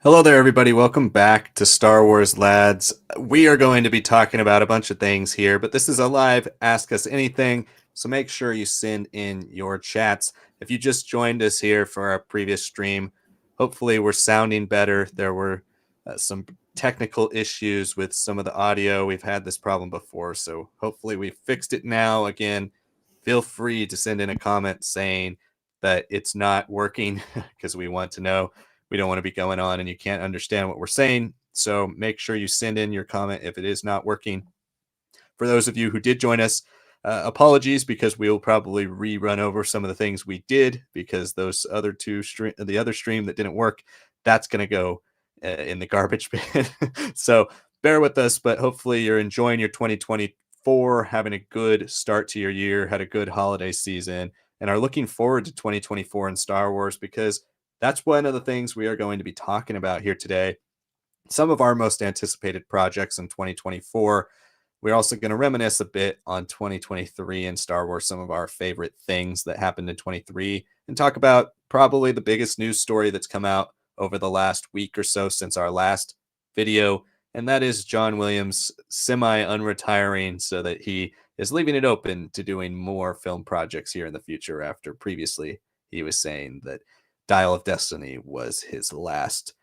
Hello there, everybody. Welcome back to Star Wars Lads. We are going to be talking about a bunch of things here, but this is a live Ask Us Anything, so make sure you send in your chats. If you just joined us here for our previous stream, hopefully we're sounding better. There were some technical issues with some of the audio. We've had this problem before, so hopefully we fixed it now. Again, feel free to send in a comment saying that it's not working because we want to know. We don't want to be going on and you can't understand what we're saying. So make sure you send in your comment if it is not working. For those of you who did join us, apologies because we'll probably rerun over some of the things we did because those other the other stream that didn't work, that's going to go in the garbage bin. So bear with us, but hopefully you're enjoying your 2024, having a good start to your year, had a good holiday season, and are looking forward to 2024 in Star Wars because that's one of the things we are going to be talking about here today. Some of our most anticipated projects in 2024. We're also going to reminisce a bit on 2023 in Star Wars, some of our favorite things that happened in 23, and talk about probably the biggest news story that's come out over the last week or so since our last video. And that is John Williams semi unretiring so that he is leaving it open to doing more film projects here in the future after previously he was saying that Dial of Destiny was his last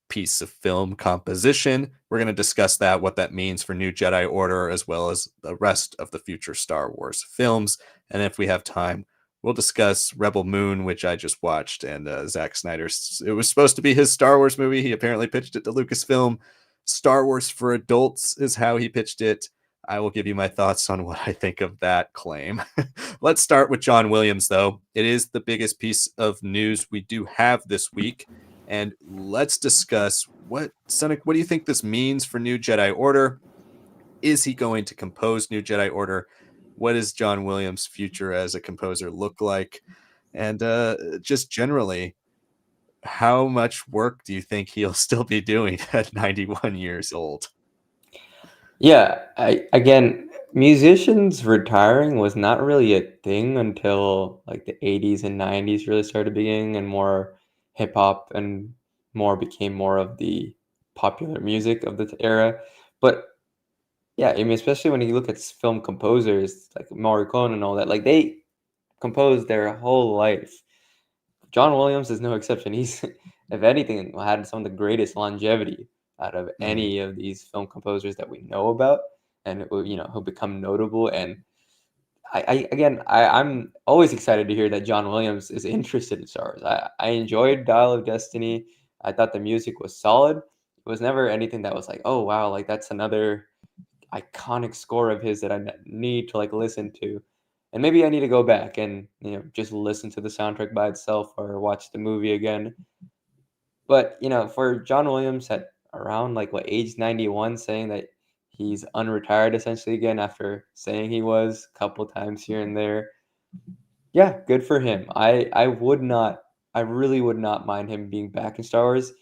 piece of film composition. We're going to discuss that, what that means for New Jedi Order, as well as the rest of the future Star Wars films. And if we have time, we'll discuss Rebel Moon, which I just watched. And Zack Snyder's, it was supposed to be his Star Wars movie. He apparently pitched it to Lucasfilm. Star Wars for adults is how he pitched it. I will give you my thoughts on what I think of that claim. Let's start with John Williams, though. It is the biggest piece of news we do have this week. And let's discuss Sanak, what do you think this means for New Jedi Order? Is he going to compose New Jedi Order? What does John Williams' future as a composer look like? And just generally, how much work do you think he'll still be doing at 91 years old? Yeah, again, musicians retiring was not really a thing until like the 80s and 90s really started beginning and more hip hop and more became more of the popular music of the era. But yeah, I mean, especially when you look at film composers like Morricone and all that, like they composed their whole life. John Williams is no exception. He's, if anything, had some of the greatest longevity out of Mhm. any of these film composers that we know about, and it will, he'll become notable. And I'm always excited to hear that John Williams is interested in Star Wars. I enjoyed Dial of Destiny. I thought the music was solid. It was never anything that was like, oh wow, like that's another iconic score of his that I need to like listen to. And maybe I need to go back and just listen to the soundtrack by itself or watch the movie again. But for John Williams at around like what age 91, saying that he's unretired essentially again after saying he was a couple times here and there. Yeah, good for him. I really would not mind him being back in Star Wars.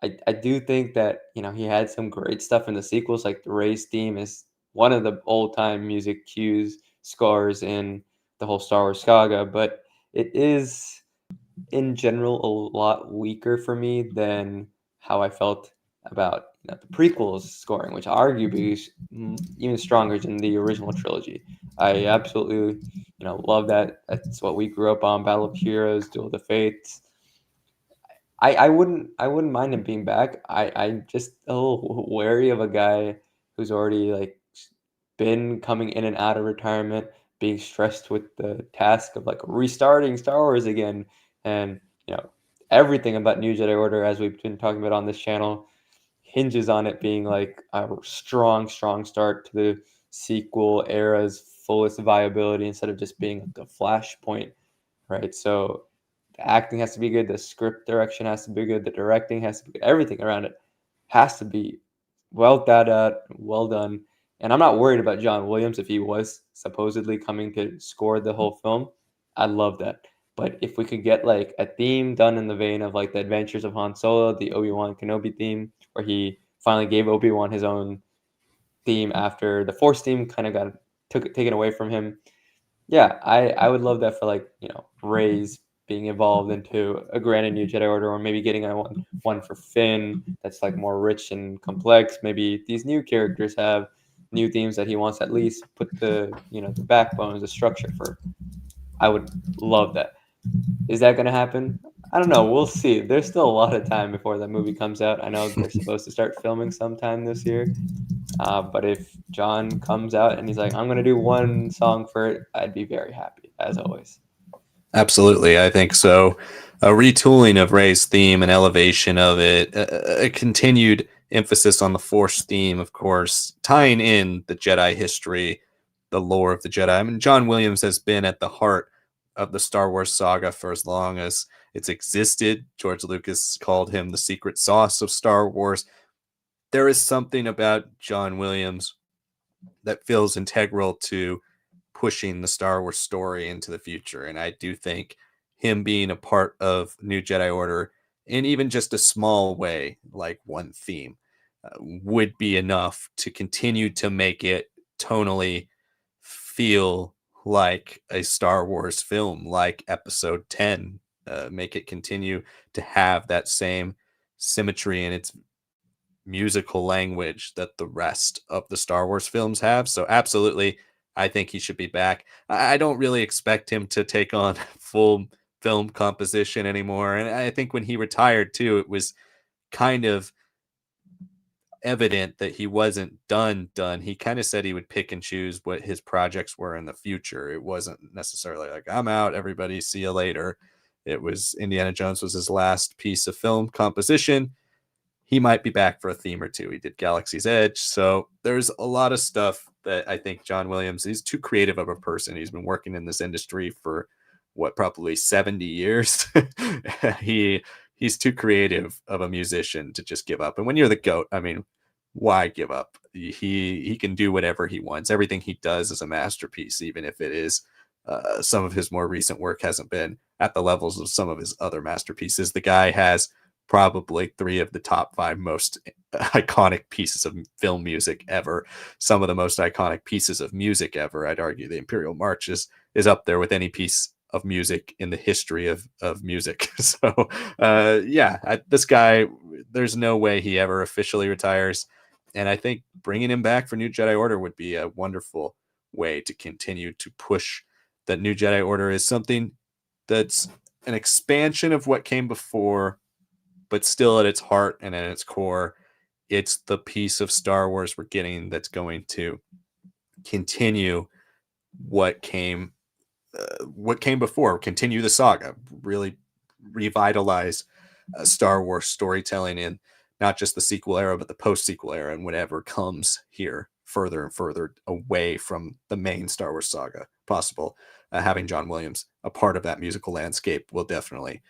I do think that he had some great stuff in the sequels, like the race theme is one of the old time music cues scores in the whole Star Wars saga, but it is in general a lot weaker for me than how I felt about the prequels scoring, which arguably is even stronger than the original trilogy. I absolutely love that. That's what we grew up on: Battle of Heroes, Duel of the Fates. I wouldn't mind him being back. I'm just a little wary of a guy who's already like been coming in and out of retirement, being stressed with the task of like restarting Star Wars again, and you know everything about New Jedi Order, as we've been talking about on this channel, hinges on it being like a strong start to the sequel era's fullest viability instead of just being like a flashpoint, right? So the acting has to be good, the script direction has to be good, the directing has to be good, everything around it has to be well thought out, well done. And I'm not worried about John Williams if he was supposedly coming to score the whole film. I love that. But if we could get like a theme done in the vein of like the Adventures of Han Solo, the Obi-Wan Kenobi theme, where he finally gave Obi-Wan his own theme after the Force theme kind of got taken away from him. Yeah, I would love that for like Rey's being evolved into a granted new Jedi Order, or maybe getting one for Finn that's like more rich and complex. Maybe these new characters have new themes that he wants to at least put the backbone, the structure for. I would love that. Is that going to happen? I don't know. We'll see. There's still a lot of time before that movie comes out. I know they're supposed to start filming sometime this year. But if John comes out and he's like, I'm going to do one song for it, I'd be very happy, as always. Absolutely, I think so. A retooling of Ray's theme, an elevation of it, a continued emphasis on the Force theme, of course, tying in the Jedi history, the lore of the Jedi. I mean, John Williams has been at the heart of the Star Wars saga for as long as it's existed. George Lucas called him the secret sauce of Star Wars. There is something about John Williams that feels integral to pushing the Star Wars story into the future. And I do think him being a part of New Jedi Order in even just a small way, like one theme, would be enough to continue to make it tonally feel like a Star Wars film, like Episode 10. Make it continue to have that same symmetry in its musical language that the rest of the Star Wars films have. So absolutely, I think he should be back. I don't really expect him to take on full film composition anymore. And I think when he retired too, it was kind of evident that he wasn't done. He kind of said he would pick and choose what his projects were in the future. It wasn't necessarily like, I'm out, everybody, see you later. It was Indiana Jones was his last piece of film composition. He might be back for a theme or two. He did Galaxy's Edge. So there's a lot of stuff that I think John Williams, he's too creative of a person. He's been working in this industry for what, probably 70 years. He's too creative of a musician to just give up. And when you're the GOAT, I mean, why give up? He can do whatever he wants. Everything he does is a masterpiece, even if it is some of his more recent work hasn't been at the levels of some of his other masterpieces. The guy has probably 3 of the top 5 most iconic pieces of film music ever. Some of the most iconic pieces of music ever. I'd argue the Imperial March is up there with any piece of music in the history of music. So, this guy, there's no way he ever officially retires. And I think bringing him back for New Jedi Order would be a wonderful way to continue to push that New Jedi Order is something that's an expansion of what came before, but still at its heart and at its core, it's the piece of Star Wars we're getting that's going to continue what came before, continue the saga, really revitalize Star Wars storytelling in not just the sequel era, but the post-sequel era and whatever comes here further and further away from the main Star Wars saga possible. Having John Williams a part of that musical landscape will definitely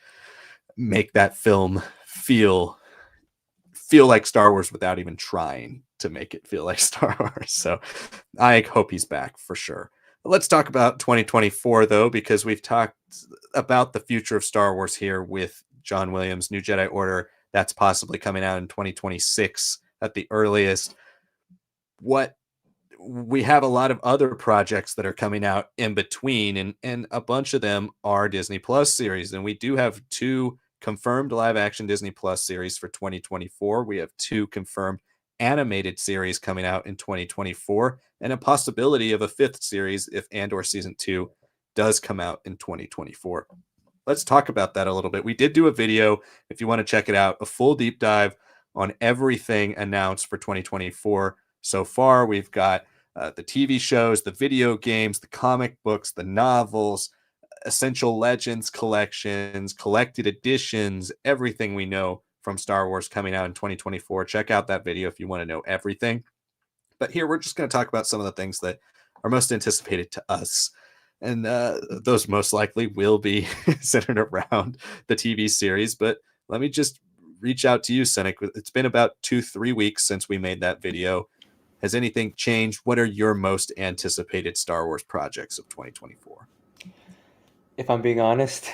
make that film feel like Star Wars without even trying to make it feel like Star Wars. So I hope he's back for sure. Let's talk about 2024 though, because we've talked about the future of Star Wars here with John Williams, New Jedi Order. That's possibly coming out in 2026 at the earliest. What we have a lot of other projects that are coming out in between, and a bunch of them are Disney Plus series. And we do have 2 confirmed live action Disney Plus series for 2024. We have 2 confirmed animated series coming out in 2024, and a possibility of a 5th series if Andor season 2 does come out in 2024. Let's talk about that a little bit. We did do a video, if you want to check it out, a full deep dive on everything announced for 2024 so far. We've got the TV shows, the video games, the comic books, the novels, Essential Legends collections, collected editions, everything we know from Star Wars coming out in 2024. Check out that video if you want to know everything. But here we're just going to talk about some of the things that are most anticipated to us. And those most likely will be centered around the TV series. But let me just reach out to you, Sanak. It's been about 2-3 weeks since we made that video. Has anything changed? What are your most anticipated Star Wars projects of 2024? If I'm being honest,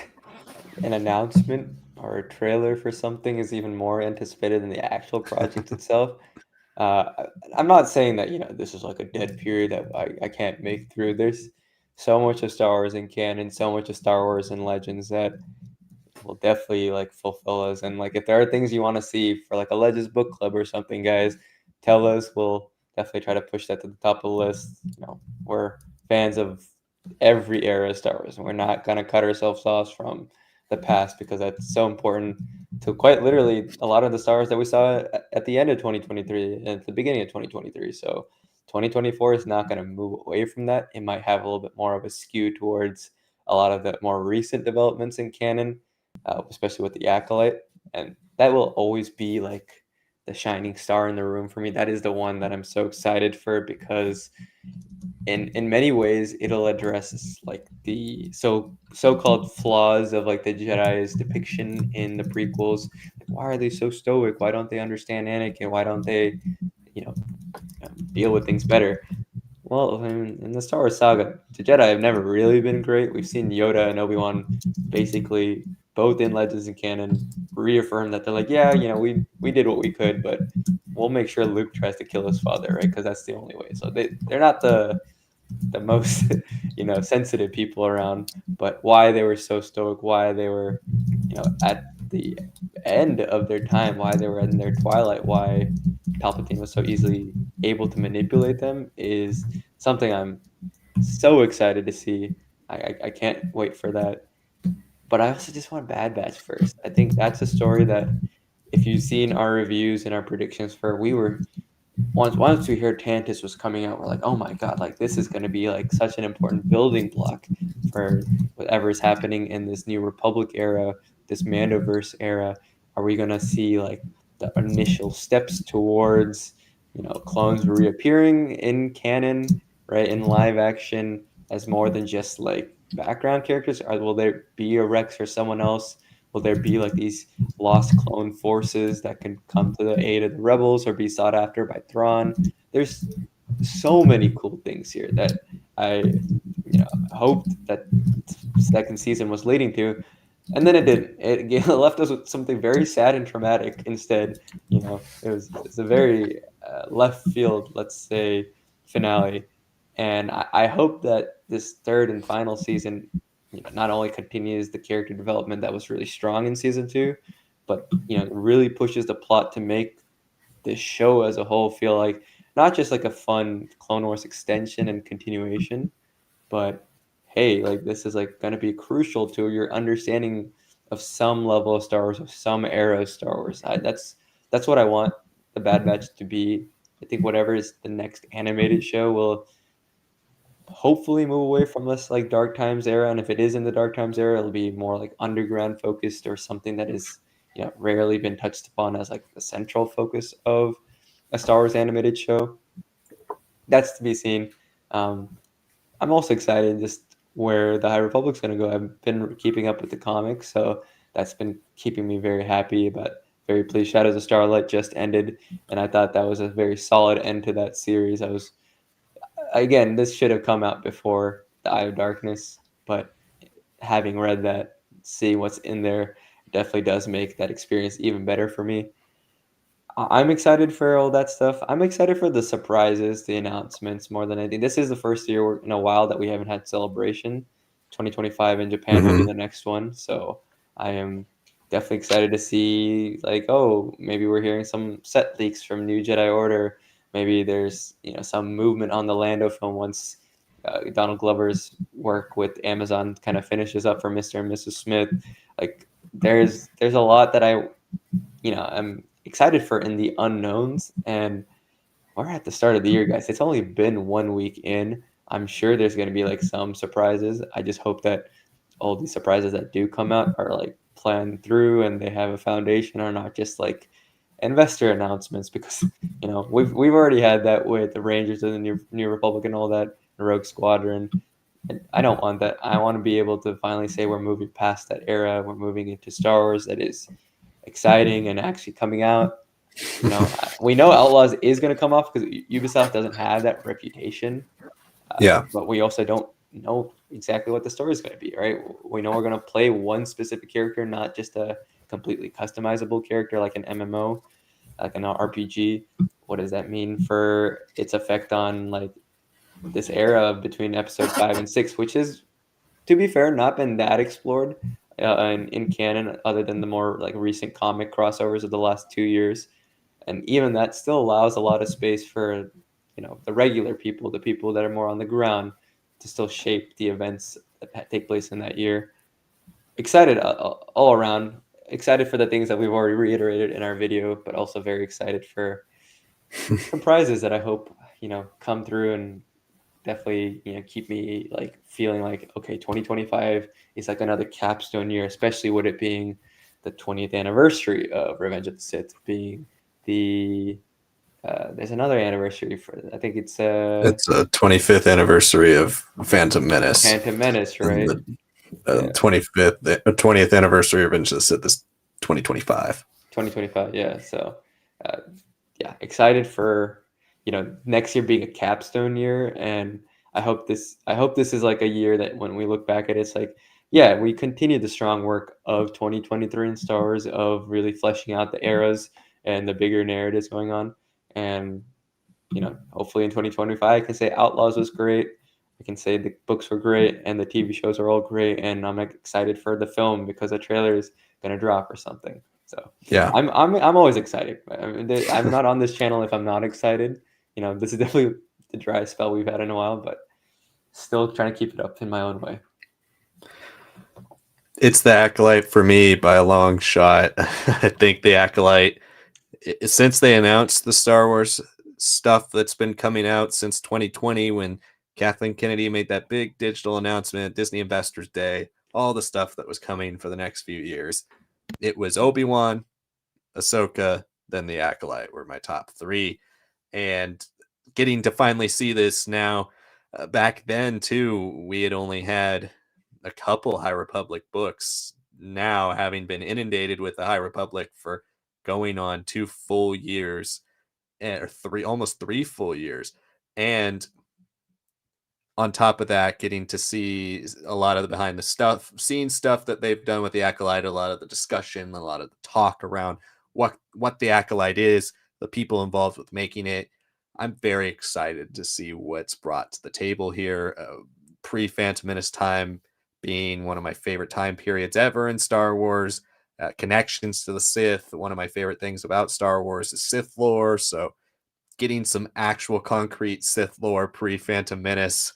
an announcement or a trailer for something is even more anticipated than the actual project itself. I'm not saying that, this is like a dead period that I can't make through. There's so much of Star Wars in canon, so much of Star Wars in Legends that will definitely like fulfill us. And like if there are things you want to see for like a Legends book club or something, guys, tell us. We'll definitely try to push that to the top of the list. We're fans of every era of Star Wars, and we're not gonna cut ourselves off from the past because that's so important to quite literally a lot of the Star Wars that we saw at the end of 2023 and at the beginning of 2023. So 2024 is not going to move away from that. It might have a little bit more of a skew towards a lot of the more recent developments in canon, especially with the Acolyte. And that will always be like the shining star in the room for me. That is the one that I'm so excited for because in many ways it'll address like the so-called flaws of like the Jedi's depiction in the prequels. Like, why are they so stoic? Why don't they understand Anakin? Why don't they, you know, deal with things better? Well, in the Star Wars saga, the Jedi have never really been great. We've seen Yoda and Obi-Wan basically both in Legends and canon reaffirm that they're like, yeah, we did what we could, but we'll make sure Luke tries to kill his father, right? Because that's the only way. So they're not the most sensitive people around, but why they were so stoic, why they were at the end of their time, why they were in their twilight, why Palpatine was so easily able to manipulate them is something I'm so excited to see. I can't wait for that. But I also just want Bad Batch first. I think that's a story that if you've seen our reviews and our predictions for, we were once we heard Tantus was coming out, we're like, oh my god, like this is going to be like such an important building block for whatever is happening in this New Republic era, this Mandoverse era. Are we going to see like the initial steps towards clones reappearing in canon, right, in live action as more than just like background characters? Or will there be a Rex or someone else? Will there be like these lost clone forces that can come to the aid of the rebels or be sought after by Thrawn? There's so many cool things here that I, hoped that second season was leading to, and then it didn't. It left us with something very sad and traumatic instead. It's a very left field, let's say, finale, and I hope that this third and final season not only continues the character development that was really strong in season two, but really pushes the plot to make this show as a whole feel like not just like a fun Clone Wars extension and continuation, but hey, like this is like going to be crucial to your understanding of some level of Star Wars, of some era of Star Wars. That's what I want the Bad Batch to be. I think whatever is the next animated show will hopefully move away from this like Dark Times era, and if it is in the Dark Times era, it'll be more like underground focused or something that is rarely been touched upon as like the central focus of a Star Wars animated show. That's to be seen. I'm also excited just where the High Republic's going to go. I've been keeping up with the comics, so that's been keeping me very happy, but very pleased. Shadows of Starlight just ended, and I thought that was a very solid end to that series. Again, this should have come out before the Eye of Darkness, but having read that, seeing what's in there, definitely does make that experience even better for me. I'm excited for all that stuff. I'm excited for the surprises, the announcements more than anything. This is the first year in a while that we haven't had Celebration. 2025 in Japan will be Mhm. the next one. So I am definitely excited to see like, oh, maybe we're hearing some set leaks from New Jedi Order. Maybe there's some movement on the Lando film once Donald Glover's work with Amazon kind of finishes up for Mr. and Mrs. Smith. Like there's a lot that I'm excited for in the unknowns, and we're at the start of the year, guys. It's only been 1 week in. I'm sure there's going to be like some surprises. I just hope that all these surprises that do come out are like planned through and they have a foundation, are not just like investor announcements, because we've already had that with the Rangers of the New Republic and all that, Rogue Squadron. And I don't want that. I want to be able to finally say we're moving past that era. We're moving into Star Wars that is exciting and actually coming out. We know Outlaws is going to come off because Ubisoft doesn't have that reputation, Yeah. but we also don't know exactly what the story is going to be, right? We know we're going to play one specific character, not just a completely customizable character like an MMO, like an RPG. What does that mean for its effect on like this era between episode 5 and 6, which is, to be fair, not been that explored. in canon, other than the more like recent comic crossovers of the last 2 years. And even that still allows a lot of space for, the regular people, the people that are more on the ground, to still shape the events that take place in that year. Excited all around. Excited for the things that we've already reiterated in our video, but also very excited for some prizes that I hope come through and definitely keep me like feeling like, okay, 2025 is like another capstone year, especially with it being the 20th anniversary of Revenge of the Sith, being the there's another anniversary for, I think it's It's a 25th anniversary of Phantom Menace, Phantom Menace, and right? the Yeah, 25th, 20th anniversary of Revenge of the Sith is 2025. 2025. Yeah, so uh, yeah, excited for next year being a capstone year, and I hope this is like a year that when we look back at it, it's like, yeah, we continue the strong work of 2023 in Star Wars, of really fleshing out the eras and the bigger narratives going on. And hopefully in 2025 I can say Outlaws was great, I can say the books were great, and the TV shows are all great, and I'm excited for the film because the trailer is gonna drop or something. So Yeah. I'm always excited. I mean, I'm not on this channel if I'm not excited. This is definitely the driest spell we've had in a while, but still trying to keep it up in my own way. It's the Acolyte for me by a long shot. I think the Acolyte, since they announced the Star Wars stuff that's been coming out since 2020, when Kathleen Kennedy made that big digital announcement, Disney Investors Day, all the stuff that was coming for the next few years, it was Obi-Wan, Ahsoka, then the Acolyte were my top three. And getting to finally see this now, back then too, we had only had a couple High Republic books. Now, having been inundated with the High Republic for going on 2 full years, or almost 3 full years, and on top of that, getting to see a lot of the behind the stuff, seeing stuff that they've done with the Acolyte, a lot of the discussion, a lot of the talk around what the Acolyte is, the people involved with making it. I'm very excited to see what's brought to the table here. Pre Phantom Menace time being one of my favorite time periods ever in Star Wars. Connections to the Sith. One of my favorite things about Star Wars is Sith lore. So getting some actual concrete Sith lore pre Phantom Menace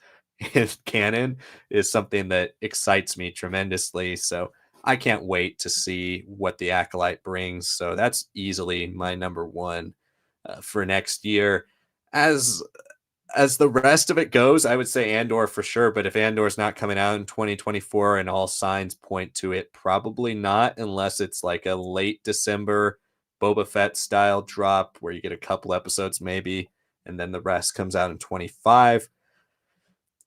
in canon is something that excites me tremendously. So I can't wait to see what the Acolyte brings. So that's easily my number one for next year. As as the rest of it goes, I would say Andor for sure. But if Andor's not coming out in 2024 and all signs point to it, probably not, unless it's like a late December Boba Fett style drop where you get a couple episodes maybe, and then the rest comes out in 25.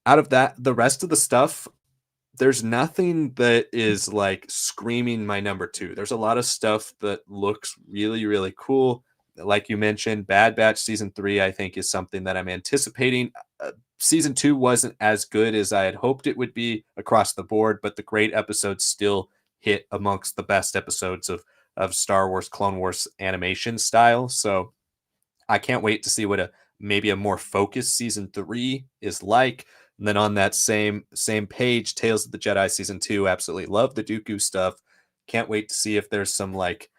Out of that, the rest of the stuff, there's nothing that is like screaming my number two. There's a lot of stuff that looks really, really cool. Like you mentioned, Bad Batch season three, I think, is something that I'm anticipating. Season two wasn't as good as I had hoped it would be across the board, but the great episodes still hit amongst the best episodes of Star Wars Clone Wars animation style. So I can't wait to see what a maybe a more focused season three is like. And then on that same page, Tales of the Jedi season two, absolutely love the Dooku stuff. Can't wait to see if there's some like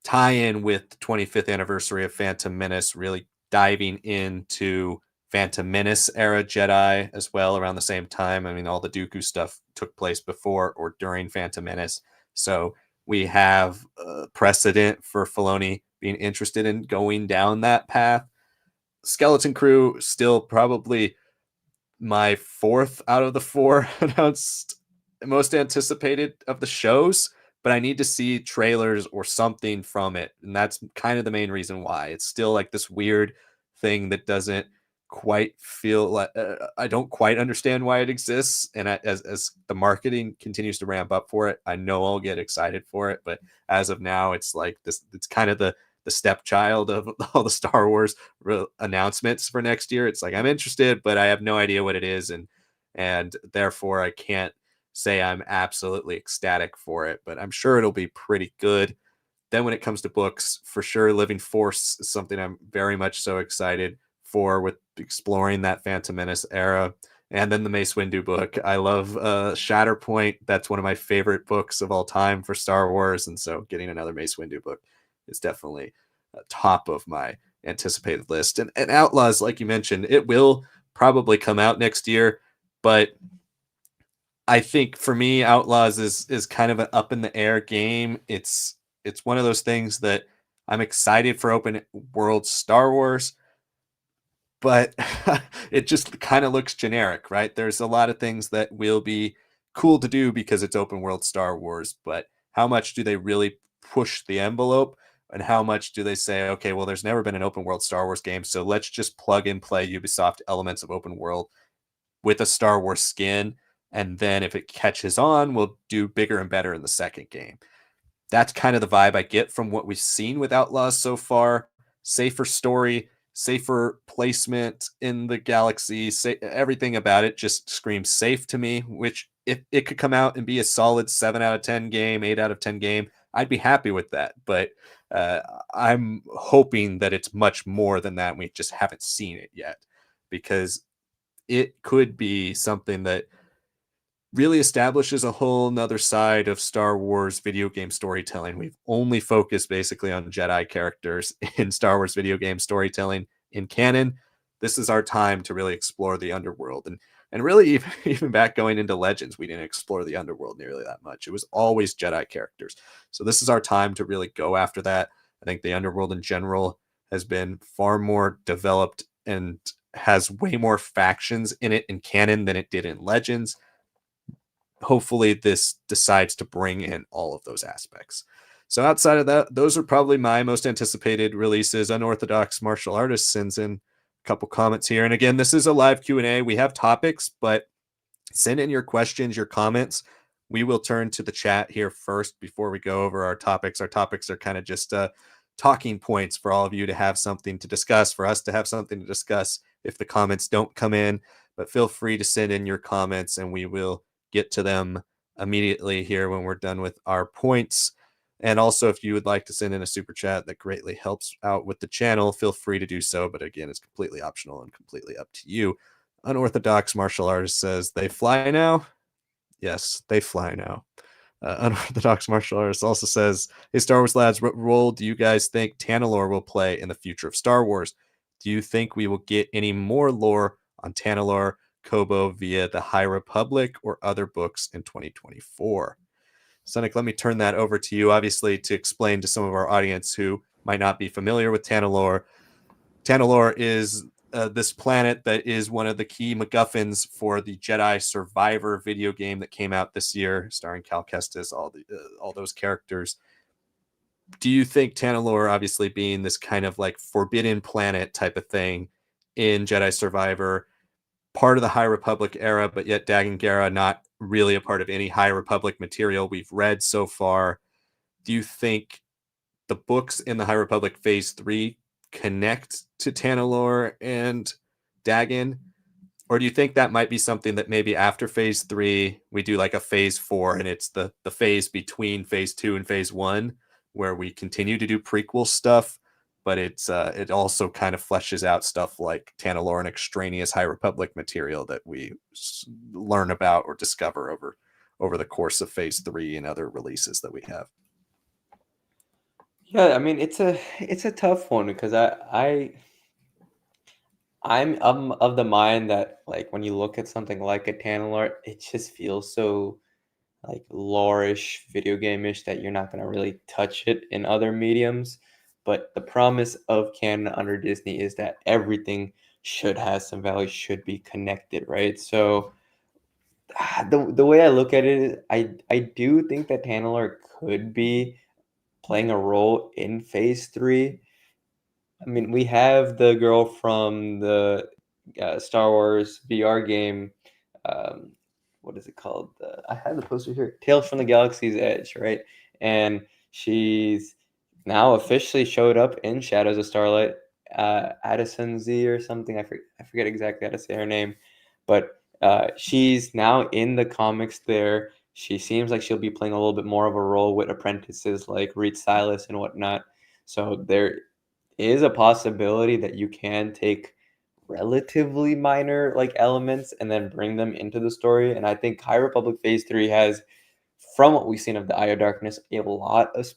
tie-in with the 25th anniversary of Phantom Menace, really diving into Phantom Menace era Jedi as well around the same time. I mean, all the Dooku stuff took place before or during Phantom Menace, so we have precedent for Filoni being interested in going down that path. Skeleton Crew still probably my fourth out of the four announced most anticipated of the shows, but I need to see trailers or something from it. And that's kind of the main reason why. It's still like this weird thing that doesn't quite feel like I don't quite understand why it exists. And as the marketing continues to ramp up for it, I know I'll get excited for it. But as of now, it's like this, it's kind of the stepchild of all the Star Wars announcements for next year. It's like I'm interested, but I have no idea what it is, and therefore I can't say I'm absolutely ecstatic for it. But I'm sure it'll be pretty good. Then when it comes to books, for sure, Living Force is something I'm very much so excited for with exploring that Phantom Menace era. And then the Mace Windu book. I love Shatterpoint. That's one of my favorite books of all time for Star Wars. And so getting another Mace Windu book is definitely top of my anticipated list. And Outlaws, like you mentioned, it will probably come out next year. But I think for me, Outlaws is kind of an up in the air game. It's one of those things that I'm excited for open world Star Wars, but it just kind of looks generic, right? There's a lot of things that will be cool to do because it's open world Star Wars, but how much do they really push the envelope? And how much do they say, okay, well, there's never been an open world Star Wars game, so let's just plug and play Ubisoft elements of open world with a Star Wars skin. And then if it catches on, we'll do bigger and better in the second game. That's kind of the vibe I get from what we've seen with Outlaws so far. Safer story, safer placement in the galaxy, everything about it just screams safe to me, which if it could come out and be a solid 7 out of 10 game, 8 out of 10 game, I'd be happy with that. But uh, I'm hoping that it's much more than that. And we just haven't seen it yet because it could be something that really establishes a whole nother side of Star Wars video game storytelling. We've only focused basically on Jedi characters in Star Wars video game storytelling in canon. This is our time to really explore the underworld. And really, even back going into Legends, we didn't explore the underworld nearly that much. It was always Jedi characters. So this is our time to really go after that. I think the underworld in general has been far more developed and has way more factions in it in canon than it did in Legends. Hopefully this decides to bring in all of those aspects. So outside of that, those are probably my most anticipated releases. Unorthodox Martial Artist sends in a couple comments here. And again, this is a live Q&A. We have topics, but send in your questions, your comments. We will turn to the chat here first before we go over our topics. Our topics are kind of just talking points for all of you to have something to discuss, for us to have something to discuss if the comments don't come in. But feel free to send in your comments and we will get to them immediately here when we're done with our points. And also, if you would like to send in a super chat that greatly helps out with the channel, feel free to do so. But again, it's completely optional and completely up to you. Unorthodox Martial Artist says, they fly now? Yes, they fly now. Unorthodox Martial Artist also says, hey, Star Wars lads, what role do you guys think Tanalorr will play in the future of Star Wars? Do you think we will get any more lore on Tanalorr Kobo via the High Republic or other books in 2024? Sanak, let me turn that over to you, obviously, to explain to some of our audience who might not be familiar with Tanalorr. Tanalorr is this planet that is one of the key MacGuffins for the Jedi Survivor video game that came out this year, starring Cal Kestis, all those characters. Do you think Tanalorr, obviously being this kind of like forbidden planet type of thing in Jedi Survivor, part of the High Republic era, but yet Dagan Gera not really a part of any High Republic material we've read so far, do you think the books in the High Republic Phase 3 connect to Tanalorr and Dagan? Or do you think that might be something that maybe after Phase 3, we do like a Phase 4 and it's the phase between Phase 2 and Phase 1 where we continue to do prequel stuff, but it also kind of fleshes out stuff like Tanalorr and extraneous High Republic material that we learn about or discover over the course of Phase 3 and other releases that we have? Yeah, I mean it's a tough one because I'm of the mind that like when you look at something like a Tanalorr, it just feels so like lore-ish, video game-ish that you're not gonna really touch it in other mediums. But the promise of canon under Disney is that everything should have some value, should be connected, right? So the way I look at it is I do think that Tanalorr could be playing a role in Phase 3. I mean, we have the girl from the Star Wars VR game. Um, what is it called? I have the poster here. Tales from the Galaxy's Edge, right? And she's now officially showed up in Shadows of Starlight. Addison Z or something. I forget exactly how to say her name, but she's now in the comics there. She seems like she'll be playing a little bit more of a role with apprentices like Reed Silas and whatnot. So there is a possibility that you can take relatively minor like elements and then bring them into the story. And I think High Republic Phase 3 has, from what we've seen of the Eye of Darkness, a lot of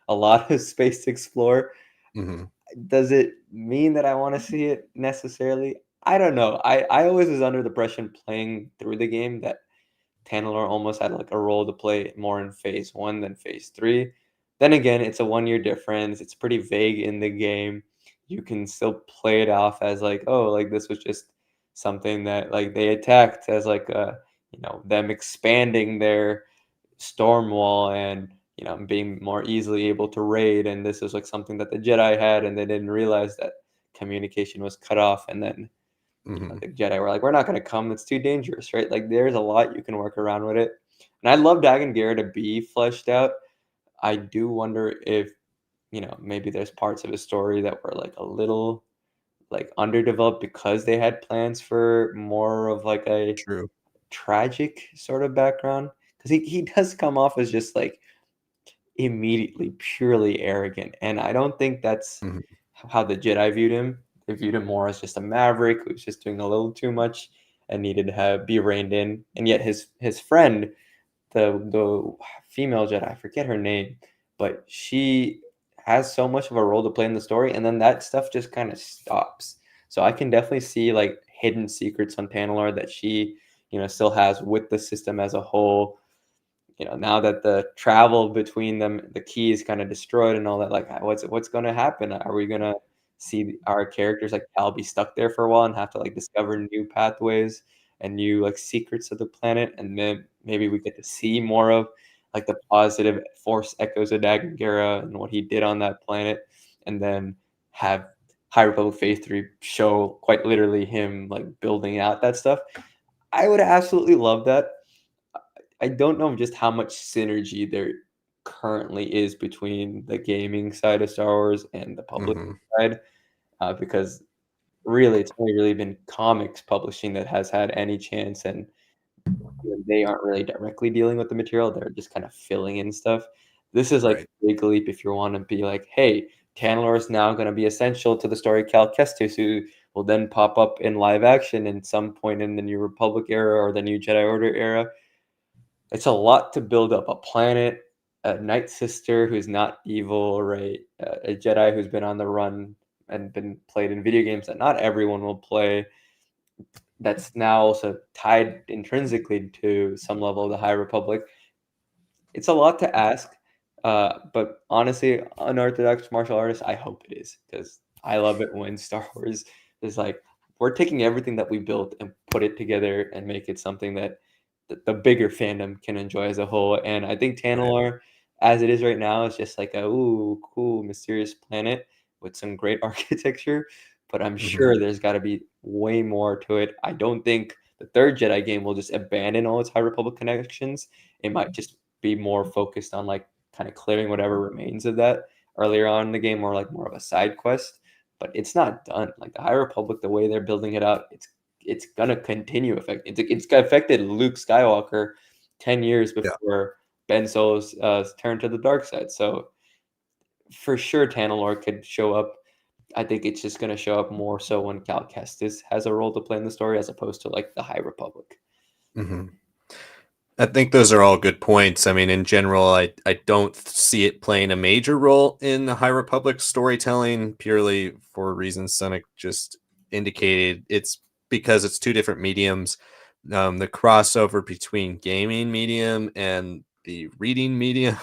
a lot of space to explore. Hmm. Does it mean that I want to see it necessarily? I don't know. I always was under the impression playing through the game that Tantalor almost had like a role to play more in phase one than phase three. Then again, it's a 1 year difference. It's pretty vague in the game. You can still play it off as like, oh, like this was just something that like they attacked as like them expanding their storm wall and being more easily able to raid, and this is like something that the Jedi had and they didn't realize that communication was cut off, and then Hmm. the Jedi were like, "We're not gonna come, it's too dangerous," right? Like, there's a lot you can work around with it, and I'd love Dagon Gera to be fleshed out. I do wonder if, maybe there's parts of his story that were, like, a little, like, underdeveloped because they had plans for more of, like, a True. tragic sort of background. Because he does come off as just, like, immediately purely arrogant, and I don't think that's Hmm. how the Jedi viewed him. They viewed him more as just a maverick who was just doing a little too much and needed to be reined in. And yet his friend, the female Jedi, I forget her name, but she has so much of a role to play in the story, and then that stuff just kind of stops. So I can definitely see like hidden secrets on Tantalor that she, still has with the system as a whole. Now that the travel between them, the key is kind of destroyed and all that, like, what's going to happen? Are we going to see our characters like Cal be stuck there for a while and have to like discover new pathways and new like secrets of the planet? And then maybe we get to see more of like the positive force echoes of Dagon Gera and what he did on that planet, and then have High Republic Phase 3 show quite literally him like building out that stuff. I would absolutely love that. I don't know just how much synergy there currently is between the gaming side of Star Wars and the publishing Hmm. side, because really it's only really been comics publishing that has had any chance, and they aren't really directly dealing with the material, they're just kind of filling in stuff. This is like Right. a big leap if you want to be like, hey, Tantalor is now going to be essential to the story of Cal Kestis, who will then pop up in live action in some point in the New Republic era or the New Jedi Order era. It's a lot to build up a planet, a Night Sister who's not evil, right? A Jedi who's been on the run and been played in video games that not everyone will play. That's now also tied intrinsically to some level of the High Republic. It's a lot to ask, but honestly, unorthodox martial artist, I hope it is because I love it when Star Wars is like, we're taking everything that we built and put it together and make it something that the bigger fandom can enjoy as a whole. And I think Right. Tantalor, as it is right now, is just like a ooh cool mysterious planet with some great architecture. But I'm Hmm. sure there's got to be way more to it. I don't think the third Jedi game will just abandon all its High Republic connections. It might just be more focused on like kind of clearing whatever remains of that earlier on in the game, or like more of a side quest. But it's not done. Like the High Republic, the way they're building it out, it's gonna continue affect. It's affected Luke Skywalker 10 years Yeah. before Ben Solo's turn to the dark side. So for sure, Tantalor could show up. I think it's just gonna show up more so when Cal Kestis has a role to play in the story, as opposed to like the High Republic. Hmm. I think those are all good points. I mean, in general, I don't see it playing a major role in the High Republic storytelling purely for reasons Sanak just indicated. It's because it's two different mediums. The crossover between gaming medium and the reading medium,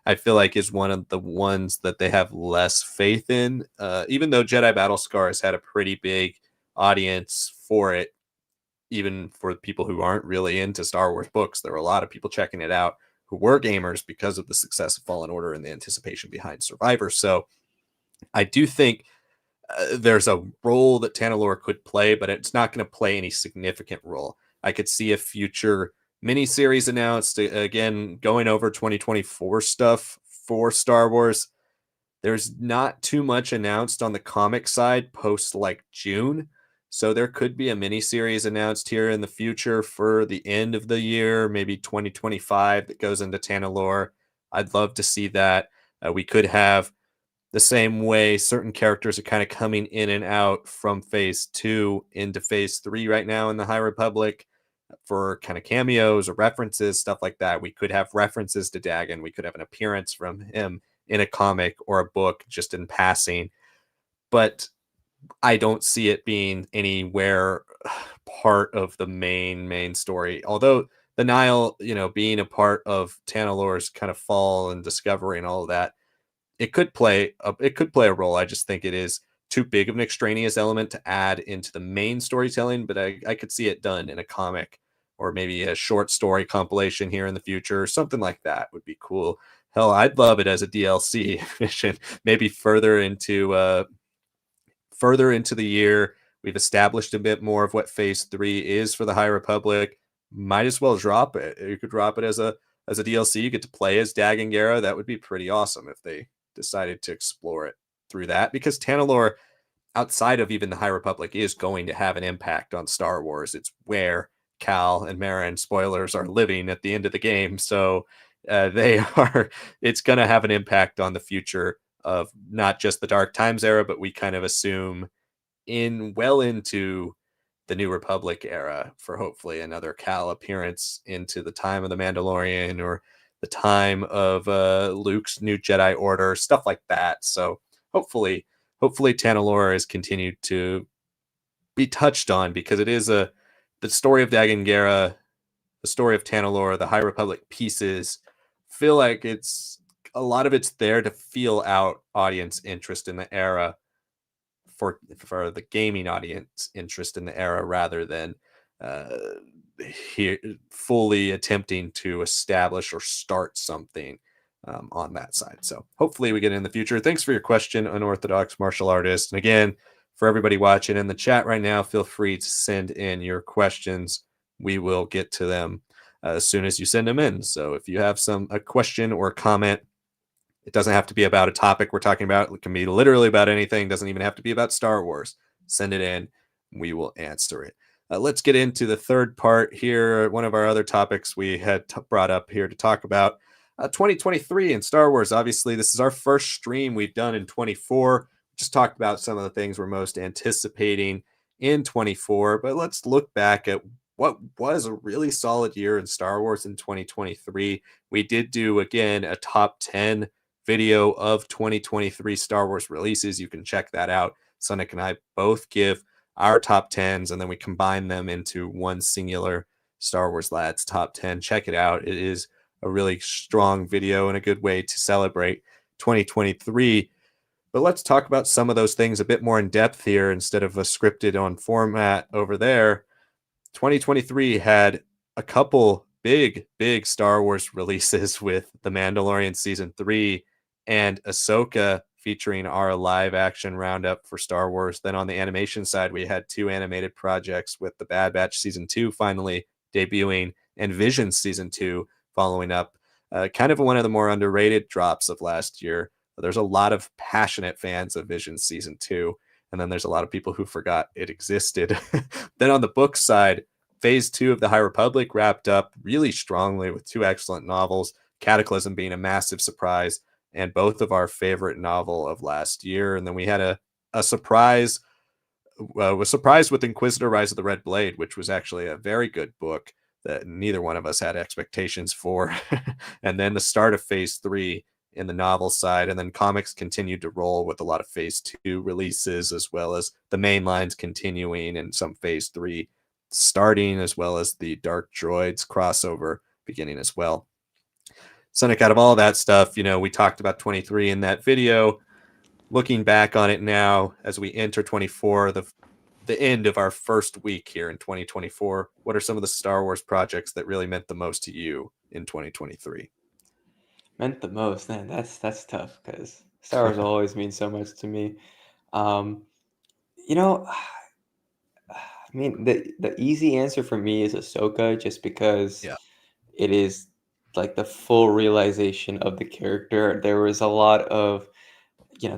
I feel like is one of the ones that they have less faith in. Even though Jedi Battle Scars had a pretty big audience for it, even for people who aren't really into Star Wars books, there were a lot of people checking it out who were gamers because of the success of Fallen Order and the anticipation behind Survivor. So I do think there's a role that Tantalor could play, but it's not going to play any significant role. I could see a future miniseries announced again going over 2024 stuff for Star Wars. There's not too much announced on the comic side post like June. So there could be a mini series announced here in the future for the end of the year, maybe 2025, that goes into Tanalore. I'd love to see that. We could have the same way certain characters are kind of coming in and out from phase 2 into phase 3 right now in the High Republic for kind of cameos or references, stuff like that. We could have references to Dagon. We could have an appearance from him in a comic or a book just in passing. But I don't see it being anywhere part of the main story. Although the Nile, being a part of Tanalor's kind of fall and discovery and all of that, it could play a role. I just think it is too big of an extraneous element to add into the main storytelling, but I could see it done in a comic or maybe a short story compilation here in the future. Something like that would be cool. Hell, I'd love it as a DLC mission, maybe further into the year. We've established a bit more of what phase 3 is for the High Republic. Might as well drop it. You could drop it as a DLC. You get to play as Dagon Gera. That would be pretty awesome if they decided to explore it through that, because Tanalor, outside of even the High Republic, is going to have an impact on Star Wars. It's where Cal and Marin, spoilers, are living at the end of the game. So they are. It's going to have an impact on the future of not just the Dark Times era, but we kind of assume into the New Republic era for hopefully another Cal appearance into the time of the Mandalorian or the time of Luke's new Jedi Order, stuff like that. So hopefully Tanalor is continued to be touched on, because it is the story of Dagon Gera, the story of Tanalor, the High Republic pieces feel like a lot of it's there to feel out audience interest in the era, for the gaming audience interest in the era, rather than uh, here fully attempting to establish or start something on that side. So hopefully we get in the future. Thanks for your question, Unorthodox Martial Artist. And again, for everybody watching in the chat right now, feel free to send in your questions. We will get to them as soon as you send them in. So if you have a question or a comment, it doesn't have to be about a topic we're talking about. It can be literally about anything. It doesn't even have to be about Star Wars. Send it in. We will answer it. Let's get into the third part here. One of our other topics we had brought up here to talk about 2023 in Star Wars. Obviously, this is our first stream we've done in 24. Just talked about some of the things we're most anticipating in 24. But let's look back at what was a really solid year in Star Wars in 2023. We did do, again, a top 10 video of 2023 Star Wars releases. You can check that out. Sanak and I both give our top 10s, and then we combine them into one singular Star Wars Lads top 10. Check it out. It is a really strong video and a good way to celebrate 2023. But let's talk about some of those things a bit more in depth here instead of a scripted on format over there. 2023 had a couple big Star Wars releases with The Mandalorian Season 3 and Ahsoka, featuring our live action roundup for Star Wars. Then on the animation side, we had 2 animated projects, with The Bad Batch Season 2 finally debuting and Visions Season 2 following up. Kind of one of the more underrated drops of last year. There's a lot of passionate fans of Visions Season 2, and then there's a lot of people who forgot it existed. Then on the book side, Phase 2 of the High Republic wrapped up really strongly with 2 excellent novels, Cataclysm being a massive surprise, and both of our favorite novel of last year. And then we had a surprise, was surprised with Inquisitor Rise of the Red Blade, which was actually a very good book that neither one of us had expectations for. And then the start of Phase 3 in the novel side, and then comics continued to roll with a lot of Phase 2 releases, as well as the main lines continuing and some Phase 3 starting, as well as the Dark Droids crossover beginning as well. Sonic, out of all that stuff, we talked about 23 in that video. Looking back on it now, as we enter 24, the end of our first week here in 2024, what are some of the Star Wars projects that really meant the most to you in 2023? Meant the most, man. That's tough, because Star Wars always means so much to me. Um, you know, I mean, the easy answer for me is Ahsoka, just because Yeah. it is like the full realization of the character. There was a lot of,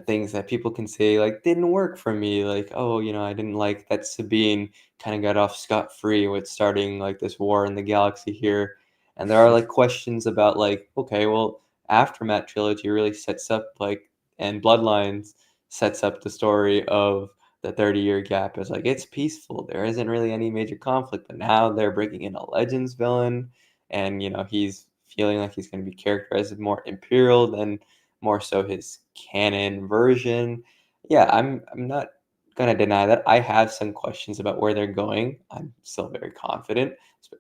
things that people can say like didn't work for me. Like, oh, I didn't like that Sabine kind of got off scot-free with starting like this war in the galaxy here. And there are like questions about like, okay, well, Aftermath trilogy really sets up like and Bloodlines sets up the story of the 30-year gap. It's like it's peaceful. There isn't really any major conflict, but now they're bringing in a Legends villain, and he's feeling like he's going to be characterized as more Imperial than more so his canon version. Yeah, I'm not gonna deny that I have some questions about where they're going. I'm still very confident.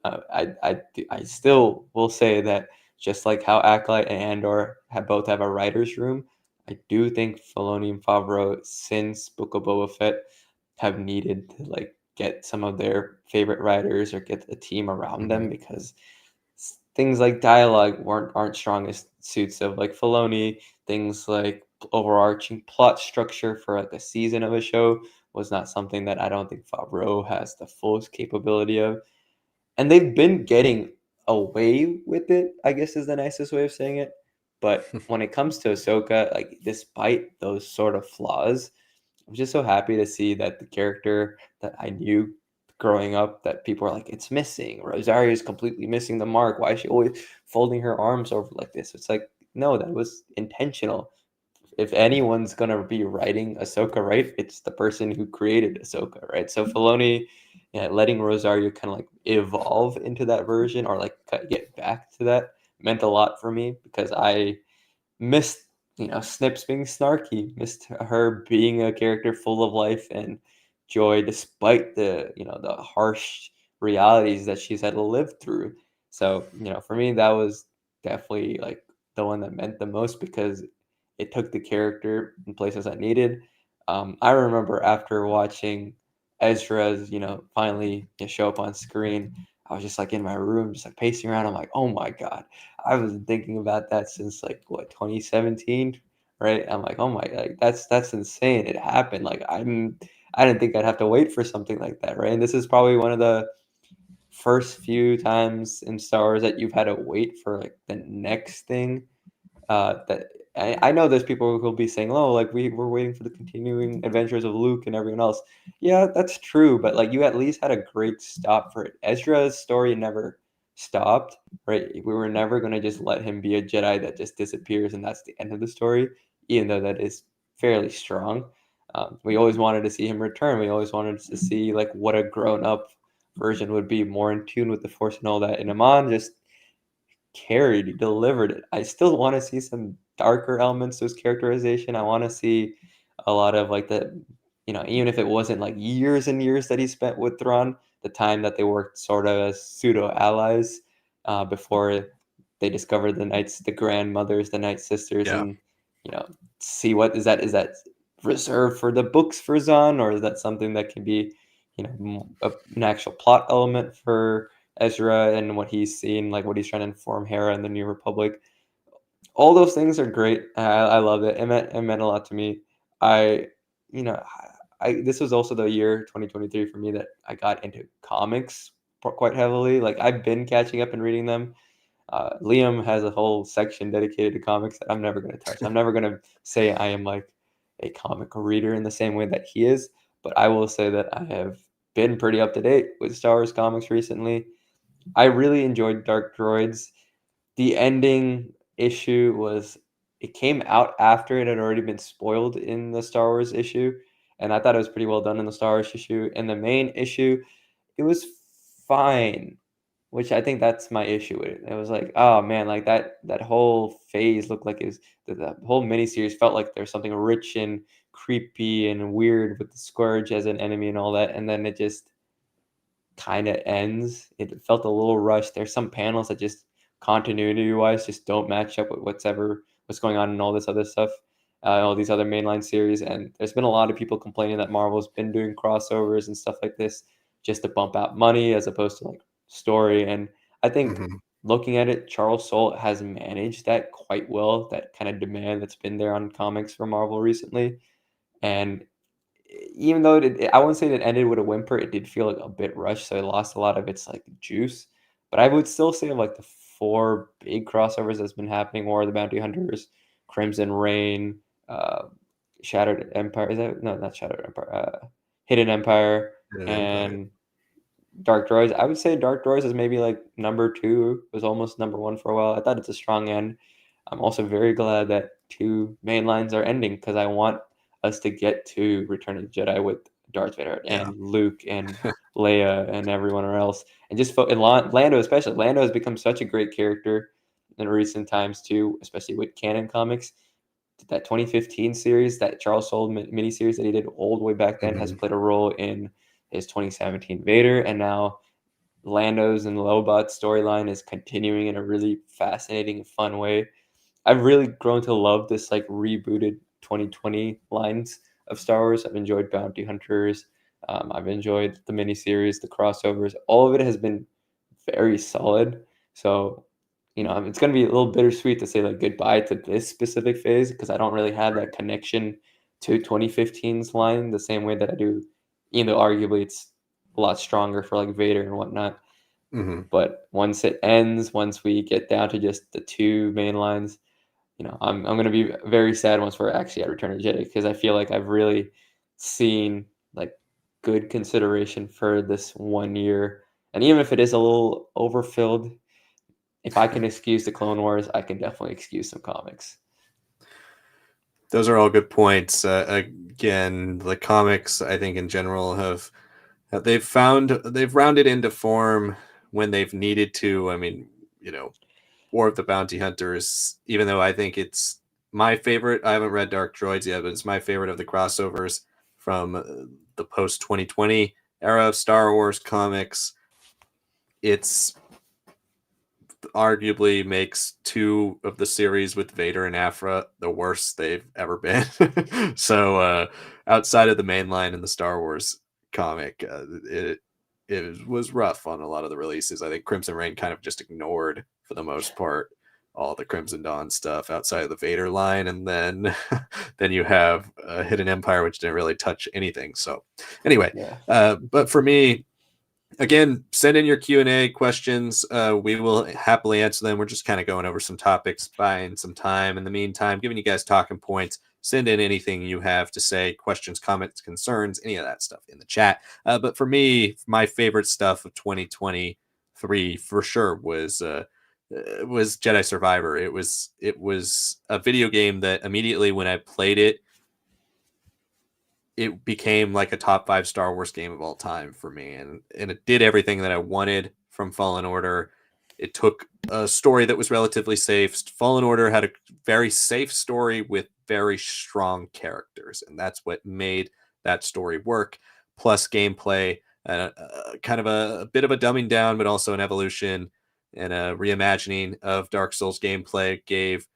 I still will say that just like how Acolyte and Andor both have a writer's room, I do think Filoni and Favreau, since Book of Boba Fett, have needed to like get some of their favorite writers or get a team around Mhm. them because things like dialogue aren't strongest suits of like Filoni. Things like overarching plot structure for like a season of a show was not something that I don't think Favreau has the fullest capability of. And they've been getting away with it, I guess is the nicest way of saying it. But when it comes to Ahsoka, like despite those sort of flaws, I'm just so happy to see that the character that I knew growing up that people are like, it's missing. Rosario is completely missing the mark. Why is she always folding her arms over like this? It's like, no, that was intentional. If anyone's gonna be writing Ahsoka, right, it's the person who created Ahsoka, right? So Filoni, yeah, letting Rosario kind of like evolve into that version or like get back to that meant a lot for me because I missed Snips being snarky, missed her being a character full of life and joy despite the harsh realities that she's had to live through. So for me that was definitely like the one that meant the most because it took the character in places I needed. I remember after watching Ezra's finally show up on screen, I was just like in my room just like pacing around. I'm like, oh my god, I was thinking about that since like what 2017, right? I'm like, oh my, like that's insane. It happened. Like I didn't think I'd have to wait for something like that, right? And this is probably one of the first few times in Star Wars that you've had to wait for like the next thing that I know there's people who'll be saying, "Oh, like we're waiting for the continuing adventures of Luke and everyone else." Yeah, that's true, but like you at least had a great stop for it. Ezra's story never stopped, right? We were never gonna just let him be a Jedi that just disappears and that's the end of the story, even though that is fairly strong. We always wanted to see him return. We always wanted to see like what a grown up version would be, more in tune with the Force and all that. And Amon just carried, he delivered it. I still want to see some darker elements to his characterization. I want to see a lot of like even if it wasn't like years and years that he spent with Thrawn, the time that they worked sort of as pseudo allies before they discovered the Knights, the grandmothers, the Night Sisters, Yeah. and you know, see what is that reserved for the books for Zahn, or is that something that can be, an actual plot element for Ezra and what he's seen, like what he's trying to inform Hera and the New Republic. All those things are great. I love it. It meant a lot to me. I, you know, this was also the year 2023 for me that I got into comics quite heavily. Like I've been catching up and reading them. Liam has a whole section dedicated to comics that I'm never going to touch. I'm never going to say I am like a comic reader in the same way that he is, but I will say that I have been pretty up to date with Star Wars comics recently. I really enjoyed Dark Droids. The ending issue was it came out after it had already been spoiled in the Star Wars issue, and I thought it was pretty well done in the Star Wars issue. In the main issue, it was fine, which I think that's my issue with it. It was like, oh man, like that whole phase looked like is the whole miniseries felt like there's something rich and creepy and weird with the Scourge as an enemy and all that, and then it just kind of ends. It felt a little rushed. There's some panels that just continuity wise just don't match up with what's going on in all this other stuff, all these other mainline series. And there's been a lot of people complaining that Marvel's been doing crossovers and stuff like this just to bump out money as opposed to like story. And I think Mhm. looking at it, Charles Soule has managed that quite well. That kind of demand that's been there on comics for Marvel recently, and even though I wouldn't say it ended with a whimper, it did feel like a bit rushed, so it lost a lot of its like juice. But I would still say of like the four big crossovers that's been happening: War of the Bounty Hunters, Crimson Reign, uh, Shattered Empire. Is that no, not Shattered Empire? Hidden Empire Hidden Empire. and Dark Droids. I would say Dark Droids is maybe like number two. It was almost number one for a while. I thought it's a strong end. I'm also very glad that two main lines are ending because I want us to get to Return of the Jedi with Darth Vader Yeah. and Luke and Leia and everyone else, and just and Lando especially. Lando has become such a great character in recent times too, especially with canon comics. That 2015 series, that Charles Soule miniseries that he did old way back then, has Mhm. played a role in his 2017 Vader, and now Lando's and Lobot's storyline is continuing in a really fascinating and fun way. I've really grown to love this like rebooted 2020 lines of Star Wars. I've enjoyed Bounty Hunters. I've enjoyed the miniseries, the crossovers. All of it has been very solid. So, it's going to be a little bittersweet to say like goodbye to this specific phase because I don't really have that connection to 2015's line the same way that I do. Arguably it's a lot stronger for like Vader and whatnot. Mhm. But once it ends, once we get down to just the two main lines, I'm gonna be very sad once we're actually at Return of the Jedi because I feel like I've really seen like good consideration for this 1 year, and even if it is a little overfilled, if I can excuse the Clone Wars, I can definitely excuse some comics. Those are all good points. Again, the comics, I think in general, they've rounded into form when they've needed to. I mean, War of the Bounty Hunters, even though I think it's my favorite. I haven't read Dark Droids yet, but it's my favorite of the crossovers from the post 2020 era of Star Wars comics. It's arguably makes two of the series with Vader and Afra the worst they've ever been. So outside of the main line in the Star Wars comic, it was rough on a lot of the releases. I think Crimson Reign kind of just ignored for the most part all the Crimson Dawn stuff outside of the Vader line, and then then you have Hidden Empire, which didn't really touch anything. So anyway, Yeah, but for me, again, send in your Q&A questions. We will happily answer them. We're just kind of going over some topics, buying some time in the meantime, giving you guys talking points. Send in anything you have to say, questions, comments, concerns, any of that stuff in the chat. But for me, my favorite stuff of 2023 for sure was Jedi Survivor. It was a video game that immediately when I played it, it became like a top 5 Star Wars game of all time for me, and it did everything that I wanted from Fallen Order. It took a story that was relatively safe. Fallen Order had a very safe story with very strong characters, and that's what made that story work. Plus gameplay, kind of a bit of a dumbing down, but also an evolution and a reimagining of Dark Souls gameplay gave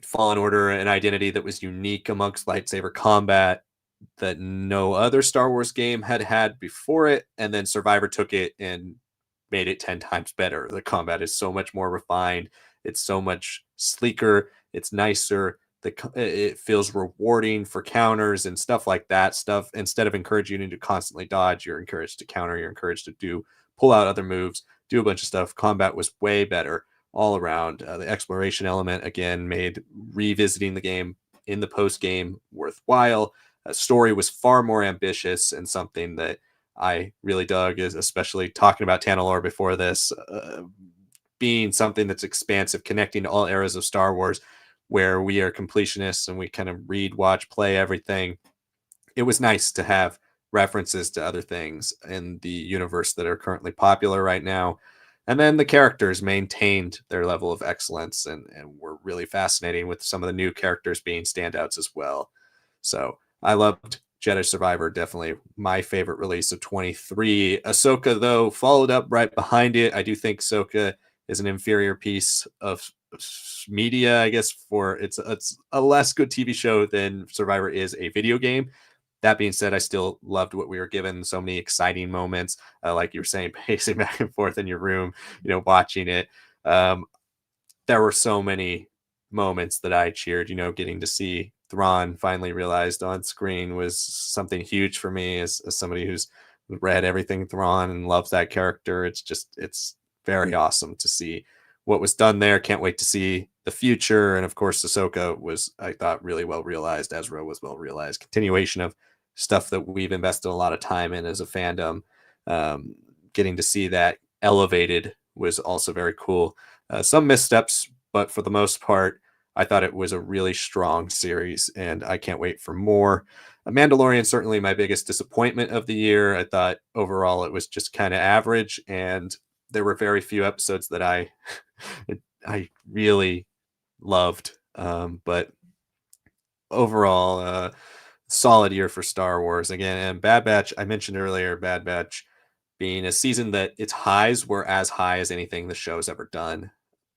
Fallen Order an identity that was unique amongst lightsaber combat that no other Star Wars game had had before it, and then Survivor took it and made it 10 times better. The combat is so much more refined, it's so much sleeker, it's nicer. It feels rewarding for counters and stuff like that. Stuff instead of encouraging you to constantly dodge, you're encouraged to counter. You're encouraged to pull out other moves, do a bunch of stuff. Combat was way better all around. The exploration element again made revisiting the game in the post game worthwhile. Story was far more ambitious and something that I really dug, is especially talking about Tanalorr before this, being something that's expansive, connecting to all eras of Star Wars, where we are completionists and we kind of read, watch, play everything. It was nice to have references to other things in the universe that are currently popular right now. And then the characters maintained their level of excellence and were really fascinating, with some of the new characters being standouts as well. So I loved Jedi Survivor, definitely my favorite release of 23. Ahsoka, though, followed up right behind it. I do think Ahsoka is an inferior piece of media, I guess, for it's a less good TV show than Survivor is a video game. That being said, I still loved what we were given. So many exciting moments, like you were saying, pacing back and forth in your room, watching it. Um, there were so many moments that I cheered. Getting to see Thrawn finally realized on screen was something huge for me as somebody who's read everything Thrawn and loves that character. It's very awesome to see what was done there. Can't wait to see the future. And of course, Ahsoka was, I thought, really well realized. Ezra was well realized. Continuation of stuff that we've invested a lot of time in as a fandom. Getting to see that elevated was also very cool. Some missteps but for the most part, I thought it was a really strong series, and I can't wait for more. Mandalorian certainly my biggest disappointment of the year. I thought overall it was just kind of average, and there were very few episodes that I really loved. But overall, solid year for Star Wars again. And Bad Batch, I mentioned earlier, Bad Batch being a season that its highs were as high as anything the show's ever done,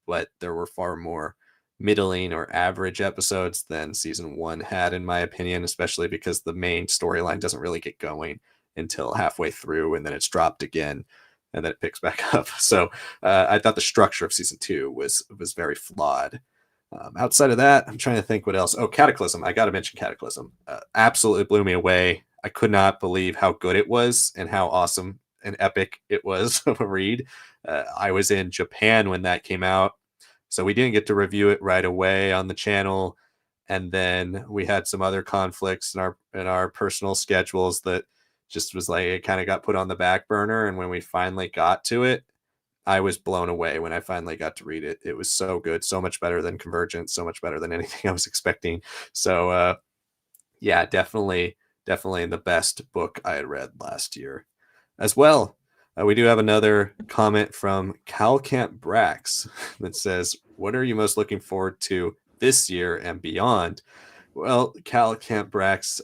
but there were far more middling or average episodes than season one had, in my opinion, especially because the main storyline doesn't really get going until halfway through, and then it's dropped again, and then it picks back up. So I thought the structure of season two was very flawed. Outside of that, I'm trying to think what else. Oh, Cataclysm. I got to mention Cataclysm. Absolutely blew me away. I could not believe how good it was and how awesome and epic it was of a read. I was in Japan when that came out, so we didn't get to review it right away on the channel. And then we had some other conflicts in our personal schedules that just was like it kind of got put on the back burner. And when we finally got to it, I was blown away when I finally got to read it. It was so good, so much better than Convergence, so much better than anything I was expecting. So yeah, definitely the best book I had read last year. As well, we do have another comment from Cal Camp Brax that says, "What are you most looking forward to this year and beyond?" Well, Cal Camp Brax,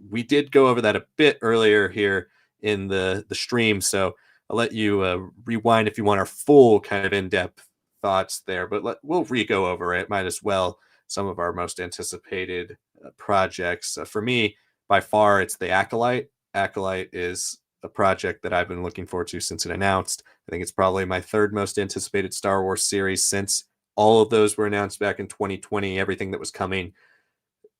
we did go over that a bit earlier here in the stream, so I'll let you rewind if you want our full kind of in-depth thoughts there. But we'll re-go over it. Might as well. Some of our most anticipated projects. For me, by far, it's the Acolyte. Acolyte is a project that I've been looking forward to since it announced. I think it's probably my third most anticipated Star Wars series since all of those were announced back in 2020. Everything that was coming,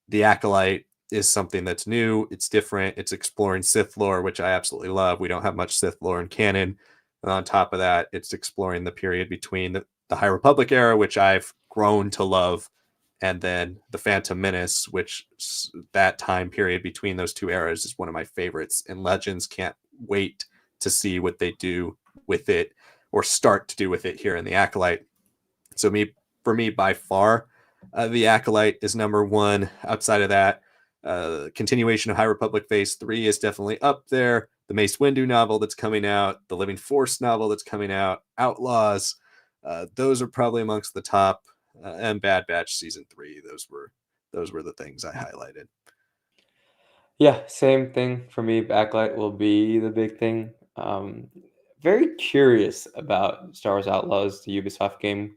the Acolyte is something that's new. It's different. It's exploring Sith lore, which I absolutely love. We don't have much Sith lore in canon. And on top of that, it's exploring the period between the High Republic era, which I've grown to love, and then the Phantom Menace, which that time period between those two eras is one of my favorites. And Legends can't wait to see what they do with it or start to do with it here in the Acolyte. So for me, by far, the Acolyte is number one. Outside of that, continuation of High Republic Phase 3 is definitely up there. The Mace Windu novel that's coming out, the Living Force novel that's coming out, Outlaws, those are probably amongst the top. And Bad Batch Season 3, those were the things I highlighted. Yeah, same thing for me. Backlight will be the big thing. Very curious about Star Wars Outlaws, the Ubisoft game.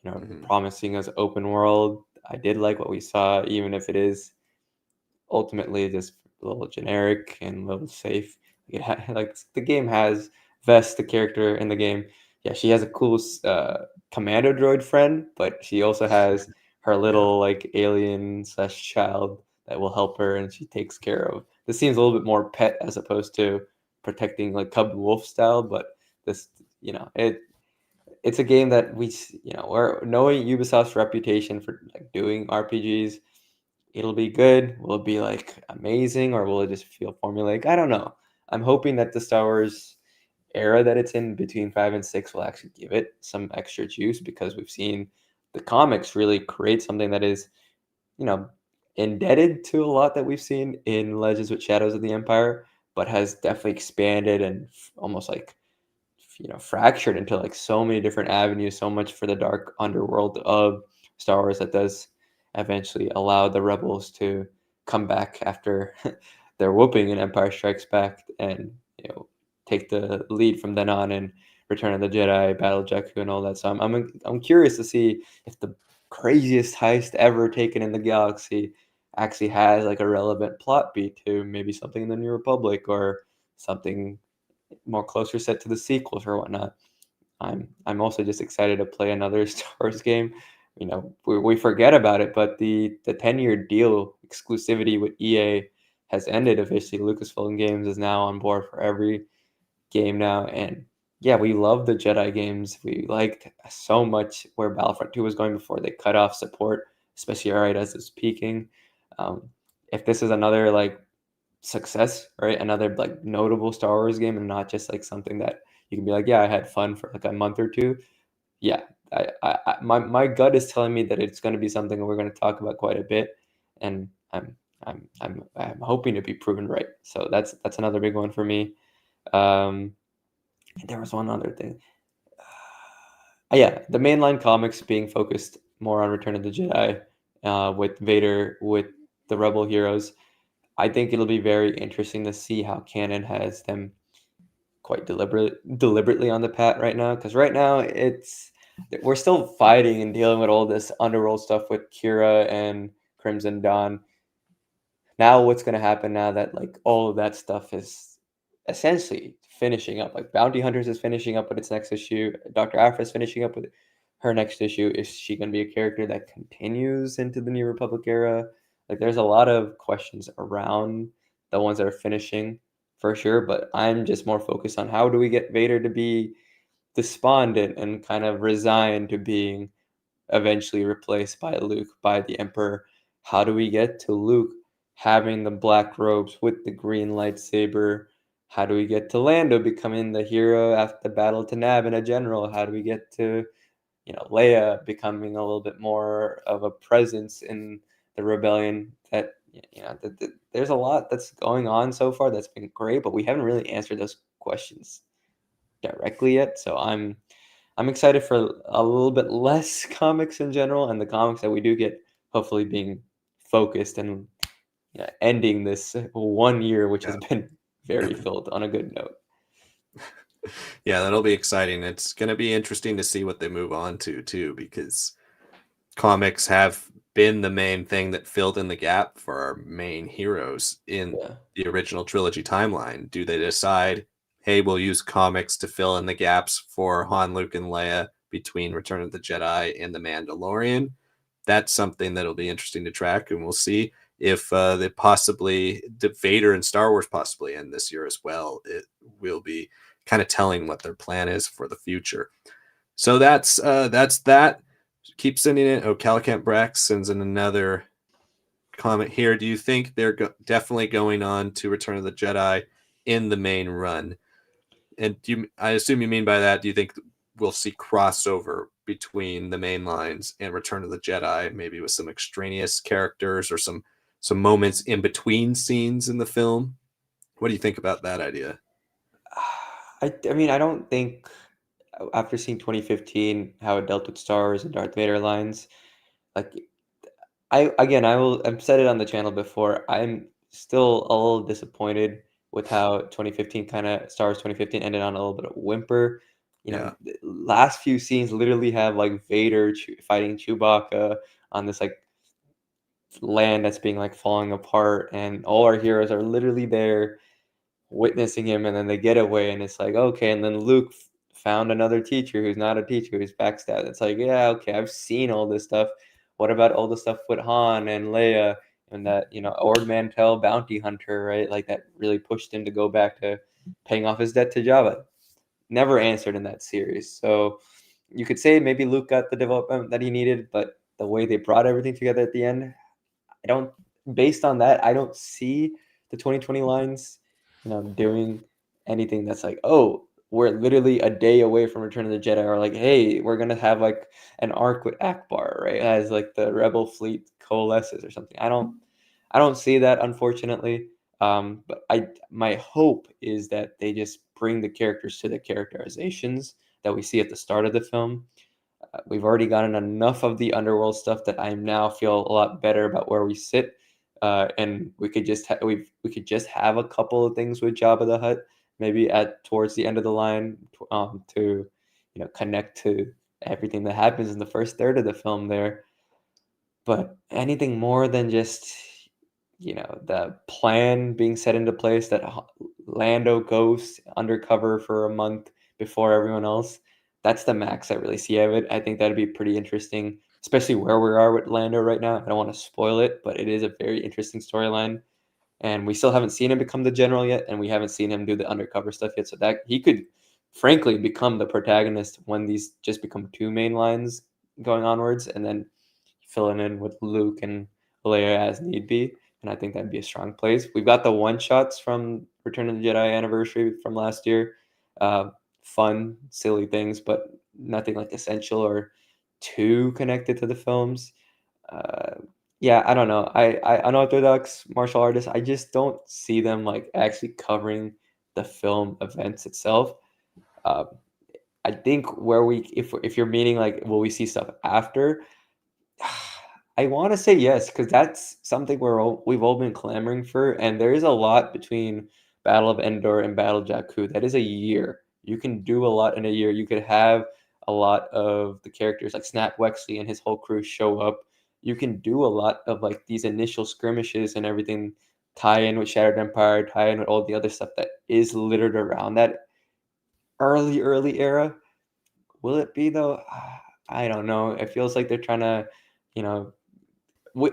Mm-hmm. Promising us open world. I did like what we saw, even if it is ultimately just a little generic and a little safe. Like the game has Vest, the character in the game. Yeah, she has a cool commando droid friend, but she also has her Yeah. little like alien slash child that will help her, and she takes care of. This seems a little bit more pet as opposed to protecting like cub wolf style, but this it's a game that we're knowing Ubisoft's reputation for like doing RPGs. It'll be good. Will it be like amazing, or will it just feel formulaic? I don't know. I'm hoping that the Star Wars era that it's in between 5 and 6 will actually give it some extra juice, because we've seen the comics really create something that is, you know, indebted to a lot that we've seen in Legends with Shadows of the Empire, but has definitely expanded and almost like fractured into like so many different avenues, so much for the dark underworld of Star Wars that does eventually allow the rebels to come back after their whooping in Empire Strikes Back, and take the lead from then on in Return of the Jedi, Battle of Jakku, and all that. So I'm curious to see if the craziest heist ever taken in the galaxy actually has like a relevant plot beat to maybe something in the New Republic, or something more closer set to the sequels or whatnot. I'm also just excited to play another Star Wars game. We forget about it, but the 10-year deal exclusivity with EA has ended officially. Lucasfilm Games is now on board for every game now, and yeah, we love the Jedi games. We liked so much where Battlefront 2 was going before they cut off support, especially right as it's peaking. Um, if this is another like success, right? Another like notable Star Wars game, and not just like something that you can be like, yeah, I had fun for like a month or two. Yeah, My gut is telling me that it's going to be something we're going to talk about quite a bit, and I'm hoping to be proven right. So that's another big one for me. Um, and there was one other thing. Yeah, the mainline comics being focused more on Return of the Jedi, with Vader, with the Rebel heroes. I think it'll be very interesting to see how canon has them quite deliberately on the path right now. Because right now we're still fighting and dealing with all this underworld stuff with Kira and Crimson Dawn. Now, what's going to happen now that like all of that stuff is essentially finishing up? Like Bounty Hunters is finishing up with its next issue. Dr. Aphra is finishing up with her next issue. Is she going to be a character that continues into the New Republic era? Like, there's a lot of questions around the ones that are finishing for sure. But I'm just more focused on how do we get Vader to be despondent and kind of resign to being eventually replaced by Luke, by the Emperor. How do we get to Luke having the black robes with the green lightsaber? How do we get to Lando becoming the hero after the battle to Nab and a general? How do we get to, Leia becoming a little bit more of a presence in the rebellion? That there's a lot that's going on so far that's been great, but we haven't really answered those questions directly yet. So I'm excited for a little bit less comics in general, and the comics that we do get hopefully being focused and ending this one year, which has been very filled on a good note. Yeah, that'll be exciting. It's going to be interesting to see what they move on to too, because comics have been the main thing that filled in the gap for our main heroes in Yeah. the original trilogy timeline. Do they decide, hey, we'll use comics to fill in the gaps for Han, Luke, and Leia between Return of the Jedi and The Mandalorian? That's something that'll be interesting to track, and we'll see if they possibly, Vader and Star Wars possibly end this year as well. It will be kind of telling what their plan is for the future. So that's that. Keep sending it. Oh, Calicant Brax sends in another comment here. Do you think they're definitely going on to Return of the Jedi in the main run? And I assume you mean by that, do you think we'll see crossover between the main lines and Return of the Jedi, maybe with some extraneous characters or some moments in between scenes in the film? What do you think about that idea? I mean, I don't think after seeing 2015 how it dealt with Star Wars and Darth Vader lines, like I've said it on the channel before. I'm still a little disappointed with how 2015 kind of Star Wars 2015 ended on a little bit of whimper. Yeah. The last few scenes literally have like Vader fighting Chewbacca on this like land that's being like falling apart, and all our heroes are literally there witnessing him, and then they get away, and it's like okay, and then Luke found another teacher who's not a teacher, who's backstabbed. It's like yeah, okay, I've seen all this stuff. What about all the stuff with Han and Leia and that Ord Mantell bounty hunter, right? Like that really pushed him to go back to paying off his debt to Jabba. Never answered in that series. So you could say maybe Luke got the development that he needed, but the way they brought everything together at the end, I don't. Based on that, I don't see the 2020 lines, doing anything that's like, oh, we're literally a day away from Return of the Jedi, or like, hey, we're gonna have like an arc with Akbar, right? As like the Rebel fleet coalesces or something. I don't see that, unfortunately. But my hope is that they just bring the characters to the characterizations that we see at the start of the film. We've already gotten enough of the underworld stuff that I now feel a lot better about where we sit. And we could just we could just have a couple of things with Jabba the Hutt, maybe at towards the end of the line, to connect to everything that happens in the first third of the film there. But anything more than just the plan being set into place that Lando goes undercover for a month before everyone else. That's the max I really see of it. I think that'd be pretty interesting, especially where we are with Lando right now. I don't want to spoil it, but it is a very interesting storyline. And we still haven't seen him become the general yet, and we haven't seen him do the undercover stuff yet. So that he could, frankly, become the protagonist when these just become two main lines going onwards, and then filling in with Luke and Leia as need be. And I think that'd be a strong place. We've got the one shots from Return of the Jedi anniversary from last year. Uh, Fun, silly things, but nothing like essential or too connected to the films. Uh, yeah, I don't know. Unorthodox martial artists, I just don't see them like actually covering the film events itself. Uh, I think where we, if you're meaning like, will we see stuff after? I want to say yes, because that's something we've all been clamoring for, and there is a lot between Battle of Endor and Battle of Jakku. That is a year. You can do a lot in a year. You could have a lot of the characters like Snap Wexley and his whole crew show up. You can do a lot of like these initial skirmishes and everything, tie in with Shattered Empire, tie in with all the other stuff that is littered around that early era. Will it be though? I don't know. It feels like they're trying to, you know,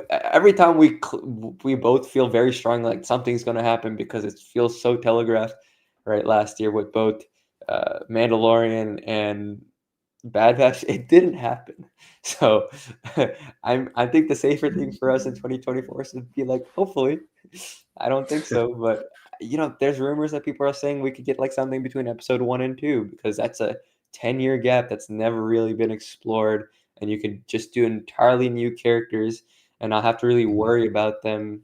every time we both feel very strong like something's going to happen because it feels so telegraphed, right? Last year with both Mandalorian and Bad Batch, it didn't happen. So I think the safer thing for us in 2024 is to be like, hopefully. I don't think so, but there's rumors that people are saying we could get like something between episode 1 and 2 because that's a 10-year gap that's never really been explored, and you could just do entirely new characters and not have to really Mhm. worry about them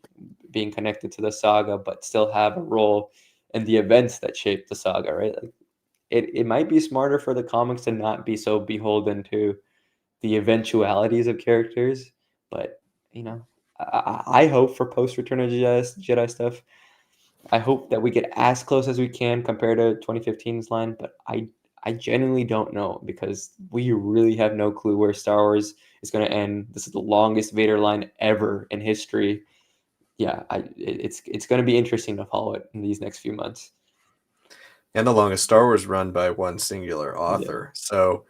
being connected to the saga but still have a role in the events that shape the saga, right? Like it might be smarter for the comics to not be so beholden to the eventualities of characters. But you know, I hope for post Return of Jedi stuff. I hope that we get as close as we can compared to 2015's line. But I genuinely don't know because we really have no clue where Star Wars is going to end. This is the longest Vader line ever in history. Yeah, it's going to be interesting to follow it in these next few months. And the longest Star Wars run by one singular Yeah, author. So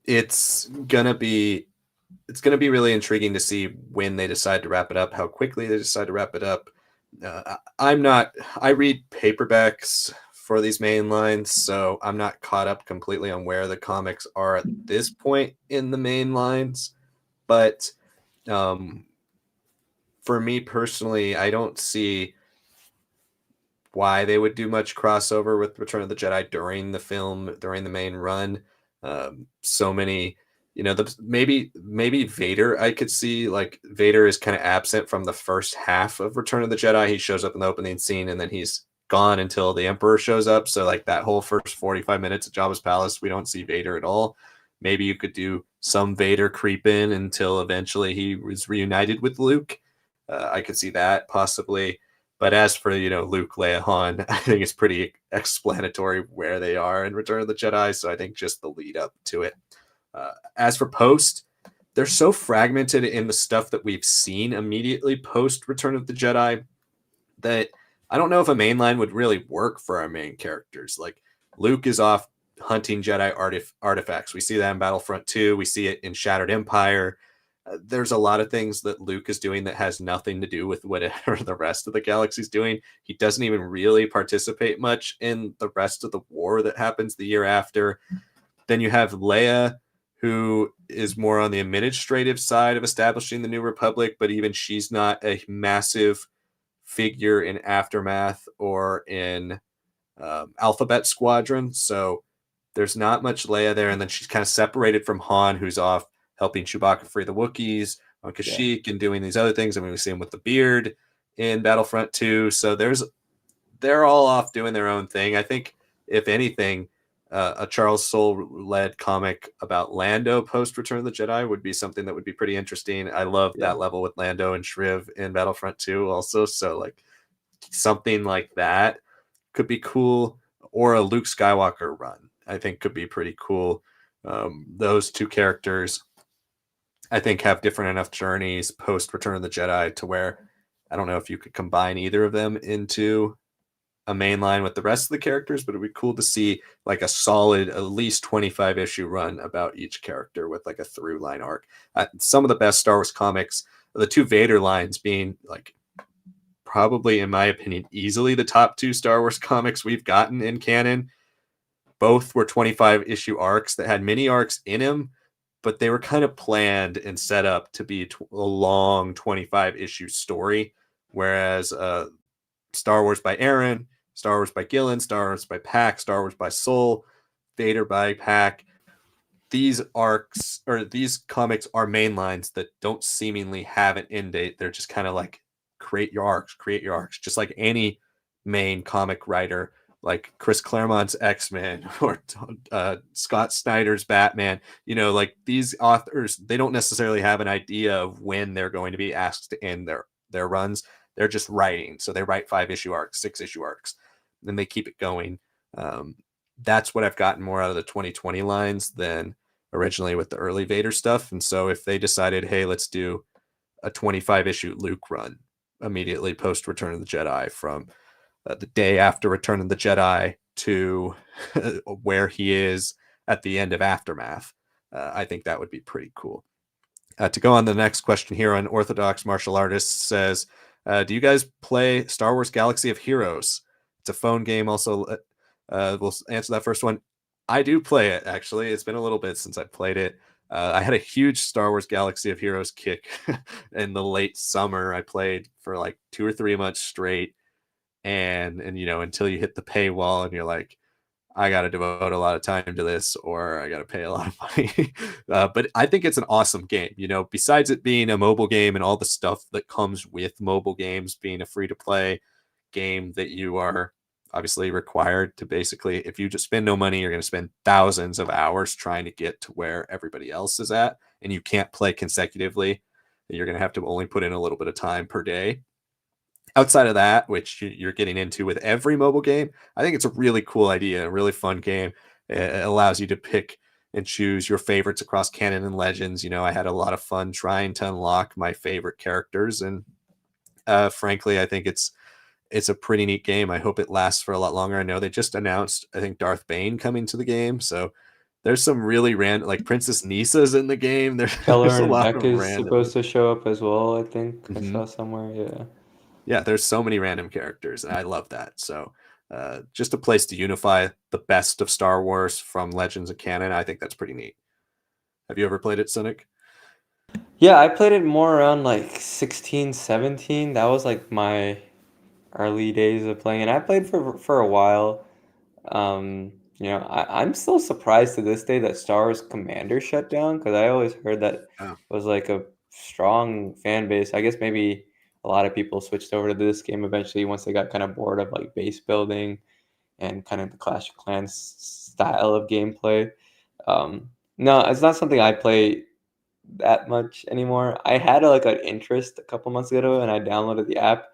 it's gonna be really intriguing to see when they decide to wrap it up, how quickly they decide to wrap it up. I'm not. I read paperbacks for these main lines, so I'm not caught up completely on where the comics are at this point in the main lines. But um, for me personally, I don't see why they would do much crossover with Return of the Jedi during the film, during the main run. So many, maybe Vader. I could see like Vader is kind of absent from the first half of Return of the Jedi. He shows up in the opening scene and then he's gone until the Emperor shows up. So like that whole first 45 minutes at Jabba's palace, we don't see Vader at all. Maybe you could do some Vader creep in until eventually he was reunited with Luke. I could see that possibly. But as for Luke, Leia, Han, I think it's pretty explanatory where they are in Return of the Jedi. So I think just the lead up to it. As for post, they're so fragmented in the stuff that we've seen immediately post Return of the Jedi that I don't know if a mainline would really work for our main characters. Like Luke is off hunting Jedi artifacts. We see that in Battlefront 2. We see it in Shattered Empire. There's a lot of things that Luke is doing that has nothing to do with whatever the rest of the galaxy's doing. He doesn't even really participate much in the rest of the war that happens the year after. Then you have Leia, who is more on the administrative side of establishing the New Republic, but even she's not a massive figure in Aftermath or in Alphabet Squadron. So there's not much Leia there. And then she's kind of separated from Han, who's off helping Chewbacca free the Wookiees on yeah, Kashyyyk and doing these other things. I mean, we see him with the beard in Battlefront 2. So they're all off doing their own thing. I think, if anything, a Charles Soule led comic about Lando post Return of the Jedi would be something that would be pretty interesting. I love yeah, that level with Lando and Shriv in Battlefront 2 also. So like something like that could be cool, or a Luke Skywalker run, I think could be pretty cool. Those two characters, I think, have different enough journeys post Return of the Jedi to where I don't know if you could combine either of them into a main line with the rest of the characters, but it'd be cool to see like a solid at least 25 issue run about each character with like a through line arc. Some of the best Star Wars comics, the two Vader lines being like probably, in my opinion, easily the top two Star Wars comics we've gotten in canon. Both were 25 issue arcs that had mini arcs in them, but they were kind of planned and set up to be a long 25 issue story. Whereas Star Wars by Aaron, Star Wars by Gillen, Star Wars by Pack, Star Wars by Soule, Vader by Pack, these arcs or these comics are main lines that don't seemingly have an end date. They're just kind of like create your arcs, just like any main comic writer, like Chris Claremont's X-Men or Scott Snyder's Batman. Like these authors, they don't necessarily have an idea of when they're going to be asked to end their runs. They're just writing, so they write 5-issue arcs, 6-issue arcs, then they keep it going. Um, that's what I've gotten more out of the 2020 lines than originally with the early Vader stuff. And so if they decided, hey, let's do a 25-issue Luke run immediately post Return of the Jedi, from the day after Return of the Jedi to where he is at the end of Aftermath, I think that would be pretty cool. To go on the next question here, on Orthodox Martial Artist says, do you guys play Star Wars Galaxy of Heroes? It's a phone game. Also, we'll answer that first one. I do play it, actually. It's been a little bit since I played it. I had a huge Star Wars Galaxy of Heroes kick in the late summer. I played for like 2 or 3 months straight, and until you hit the paywall and you're like, I got to devote a lot of time to this, or I got to pay a lot of money. But I think it's an awesome game. Besides it being a mobile game and all the stuff that comes with mobile games, being a free to play game that you are obviously required to, basically, if you just spend no money, you're going to spend thousands of hours trying to get to where everybody else is at, and you can't play consecutively. You're going to have to only put in a little bit of time per day. Outside of that, which you're getting into with every mobile game, I think it's a really cool idea, a really fun game. It allows you to pick and choose your favorites across canon and legends. I had a lot of fun trying to unlock my favorite characters, and frankly, I think it's a pretty neat game. I hope it lasts for a lot longer. I know they just announced, I think, Darth Bane coming to the game, so there's some really random, like Princess Nisa's in the game. There's Keller a and lot Beck of is random. supposed to show up as well, I think. I Mhm. saw somewhere, yeah. Yeah, there's so many random characters, and I love that. So, just a place to unify the best of Star Wars from Legends and canon. I think that's pretty neat. Have you ever played it, Cynic? Yeah, I played it more around like 16, 17. That was like my early days of playing, and I played for a while. I'm still surprised to this day that Star Wars Commander shut down, because I always heard that Oh, was like a strong fan base. I guess maybe a lot of people switched over to this game eventually once they got kind of bored of like base building and kind of the Clash of Clans style of gameplay. No, it's not something I play that much anymore. I had like an interest a couple months ago, and I downloaded the app,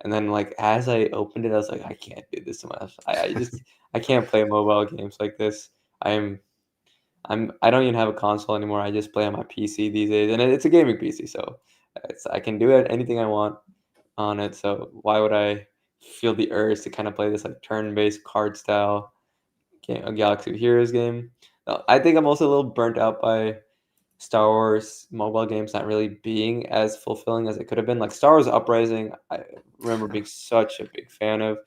and then like as I opened it, I was like, I can't do this much. I can't play mobile games like this. I'm I don't even have a console anymore. I just play on my PC these days, and it's a gaming PC, so I can do it anything I want on it. So why would I feel the urge to kind of play this like turn-based card style game, a Galaxy of Heroes game? I think I'm also a little burnt out by Star Wars mobile games not really being as fulfilling as it could have been. Like Star Wars Uprising, I remember being such a big fan of,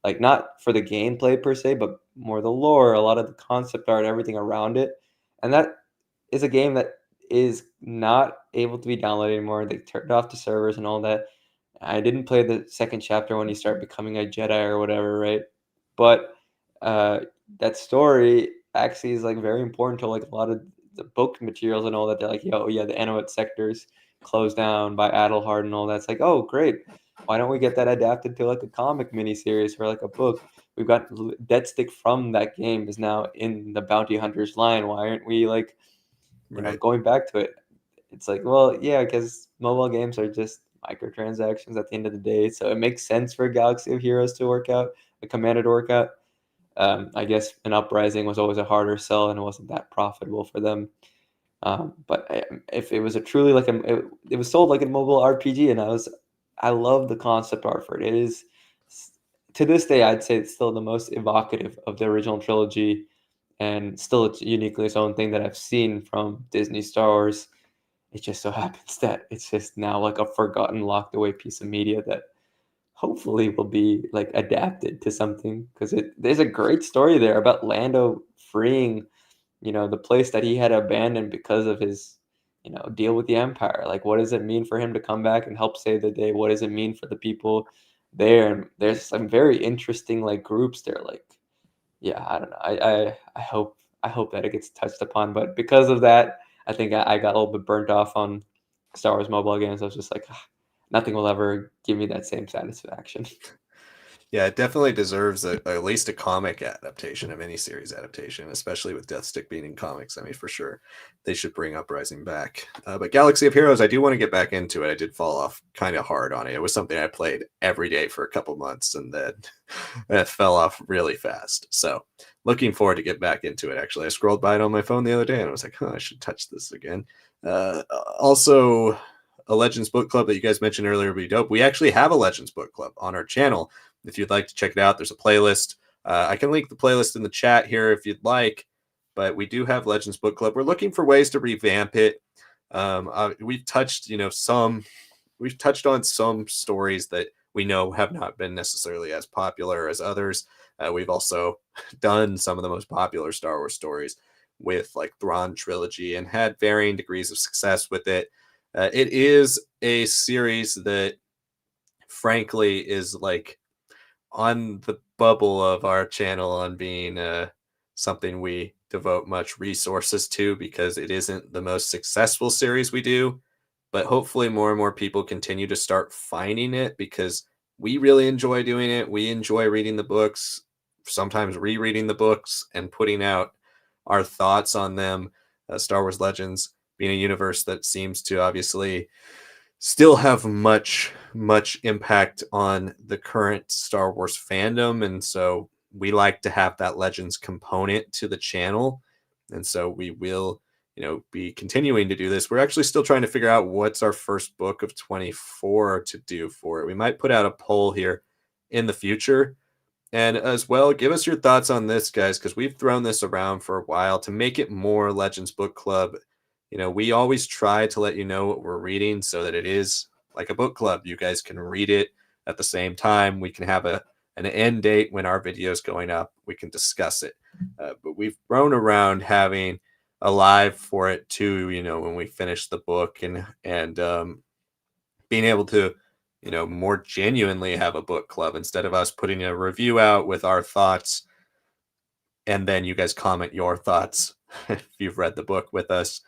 like not for the gameplay per se, but more the lore, a lot of the concept art, everything around it. And that is a game that is not able to be downloaded anymore. They turned off the servers and all that. I didn't play the second chapter when you start becoming a Jedi or whatever, right? But uh, that story actually is like very important to like a lot of the book materials and all that. They're like, yo, yeah, the Anowit sectors closed down by Adelhard and all that. It's like, oh, great. Why don't we get that adapted to like a comic miniseries or like a book? We've got Dead Stick from that game is now in the Bounty Hunters line. Why aren't we like, right. going back to it? It's like, well, yeah, because mobile games are just microtransactions at the end of the day. So it makes sense for Galaxy of Heroes to work out, a Commander to work out. I guess an Uprising was always a harder sell and it wasn't that profitable for them. But if it was a truly like it was sold like a mobile RPG, and I love the concept art for it. It is to this day, I'd say it's still the most evocative of the original trilogy, and still it's uniquely its own thing that I've seen from Disney Star Wars. It just so happens that it's just now like a forgotten, locked away piece of media that hopefully will be like adapted to something, because there's a great story there about Lando freeing, the place that he had abandoned because of his, deal with the Empire. Like, what does it mean for him to come back and help save the day? What does it mean for the people there? And there's some very interesting like groups there. Like, yeah, I don't know. I hope I hope that it gets touched upon. But because of that, I think I got a little bit burnt off on Star Wars mobile games. I was just like, "Ah, nothing will ever give me that same satisfaction." Yeah, it definitely deserves at least a comic adaptation, of any series adaptation, especially with Deathstick being in comics. I mean, for sure, they should bring Uprising back. But Galaxy of Heroes, I do want to get back into it. I did fall off kind of hard on it. It was something I played every day for a couple months, and then it fell off really fast. So, looking forward to get back into it. Actually, I scrolled by it on my phone the other day, and I was like, "Huh, I should touch this again." Also, a Legends book club that you guys mentioned earlier would be dope. We actually have a Legends book club on our channel. If you'd like to check it out, there's a playlist. I can link the playlist in the chat here if you'd like. But we do have Legends Book Club. We're looking for ways to revamp it. We've touched, we've touched on some stories that we know have not been necessarily as popular as others. We've also done some of the most popular Star Wars stories with like Thrawn trilogy and had varying degrees of success with it. It is a series that, frankly, is like on the bubble of our channel on being something we devote much resources to, because it isn't the most successful series we do. But hopefully, more and more people continue to start finding it, because we really enjoy doing it. We enjoy reading the books, sometimes rereading the books and putting out our thoughts on them. Star Wars Legends being a universe that seems to obviously still have much impact on the current Star Wars fandom, and so we like to have that Legends component to the channel, and so we will, be continuing to do this. We're actually still trying to figure out what's our first book of 24 to do for it. We might put out a poll here in the future. And as well, give us your thoughts on this, guys, because we've thrown this around for a while to make it more Legends Book Club. We always try to let you know what we're reading so that it is like a book club. You guys can read it at the same time. We can have an end date when our video is going up. We can discuss it. But we've thrown around having a live for it too. When we finish the book, and being able to more genuinely have a book club instead of us putting a review out with our thoughts and then you guys comment your thoughts if you've read the book with us.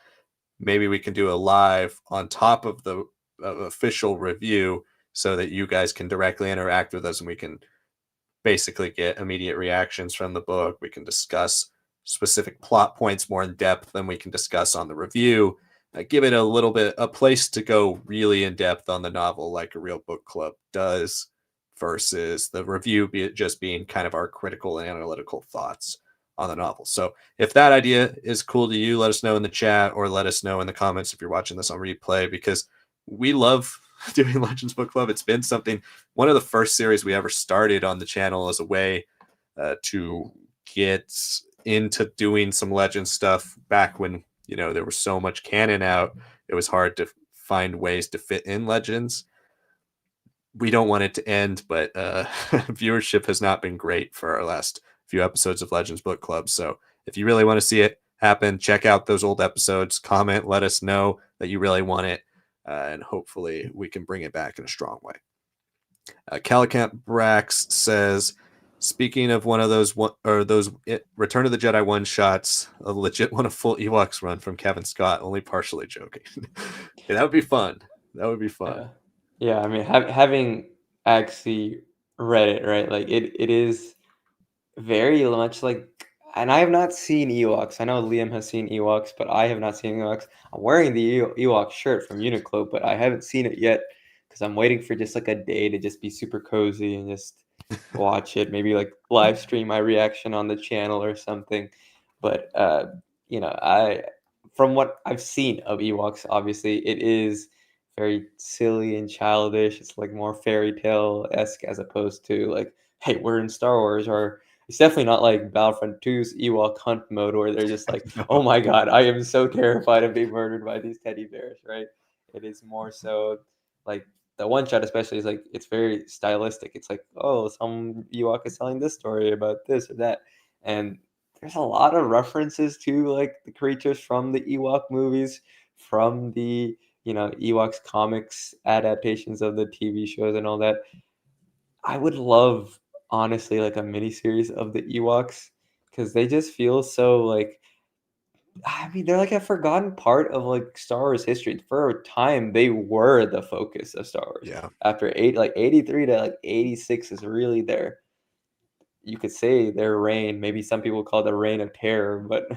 Maybe we can do a live on top of the official review so that you guys can directly interact with us, and we can basically get immediate reactions from the book. We can discuss specific plot points more in depth than we can discuss on the review. Give it a little bit a place to go really in depth on the novel, like a real book club does, versus the review just being kind of our critical and analytical thoughts on the novel. So if that idea is cool to you, let us know in the chat, or let us know in the comments if you're watching this on replay, because we love doing Legends Book Club. It's been something, one of the first series we ever started on the channel as a way to get into doing some Legend stuff back when, there was so much canon out. It was hard to find ways to fit in Legends. We don't want it to end, but viewership has not been great for our last few episodes of Legends Book Club. So if you really want to see it happen, check out those old episodes, comment, let us know that you really want it, and hopefully we can bring it back in a strong way. Calicamp Brax says, speaking of one of those Return of the Jedi one shots, a legit one, a full Ewoks run from Kevin Scott, only partially joking. Yeah, that would be fun. That would be fun. Yeah, I mean, having actually read it, right? Like it is very much like, and I have not seen Ewoks. I know Liam has seen Ewoks, but I have not seen Ewoks. I'm wearing the Ewok shirt from Uniqlo, but I haven't seen it yet because I'm waiting for just like a day to just be super cozy and just watch it. Maybe like live stream my reaction on the channel or something. But I from what I've seen of Ewoks, obviously it is very silly and childish. It's like more fairy tale esque as opposed to like, hey, we're in Star Wars, or it's definitely not like Battlefront 2's Ewok hunt mode where they're just like, oh No. my god, I am so terrified of being murdered by these teddy bears, right? It is more so like the one shot, especially, is like it's very stylistic. It's like, oh, some Ewok is telling this story about this or that, and there's a lot of references to like the creatures from the Ewok movies, from the Ewoks comics adaptations of the TV shows and all that. I would love, honestly, like a mini series of the Ewoks because they just feel so like I mean, they're like a forgotten part of like Star Wars history. For a time, they were the focus of Star Wars. Yeah. After 83 to like 86 is really their, you could say, their reign. Maybe some people call it the reign of terror, but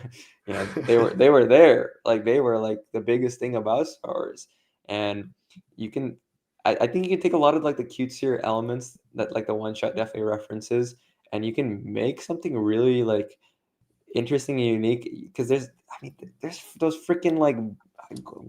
they were there. Like they were like the biggest thing about Star Wars. And you can, I think you can take a lot of like the cutesier elements that like the one shot definitely references, and you can make something really like interesting and unique. Because I mean, there's those freaking like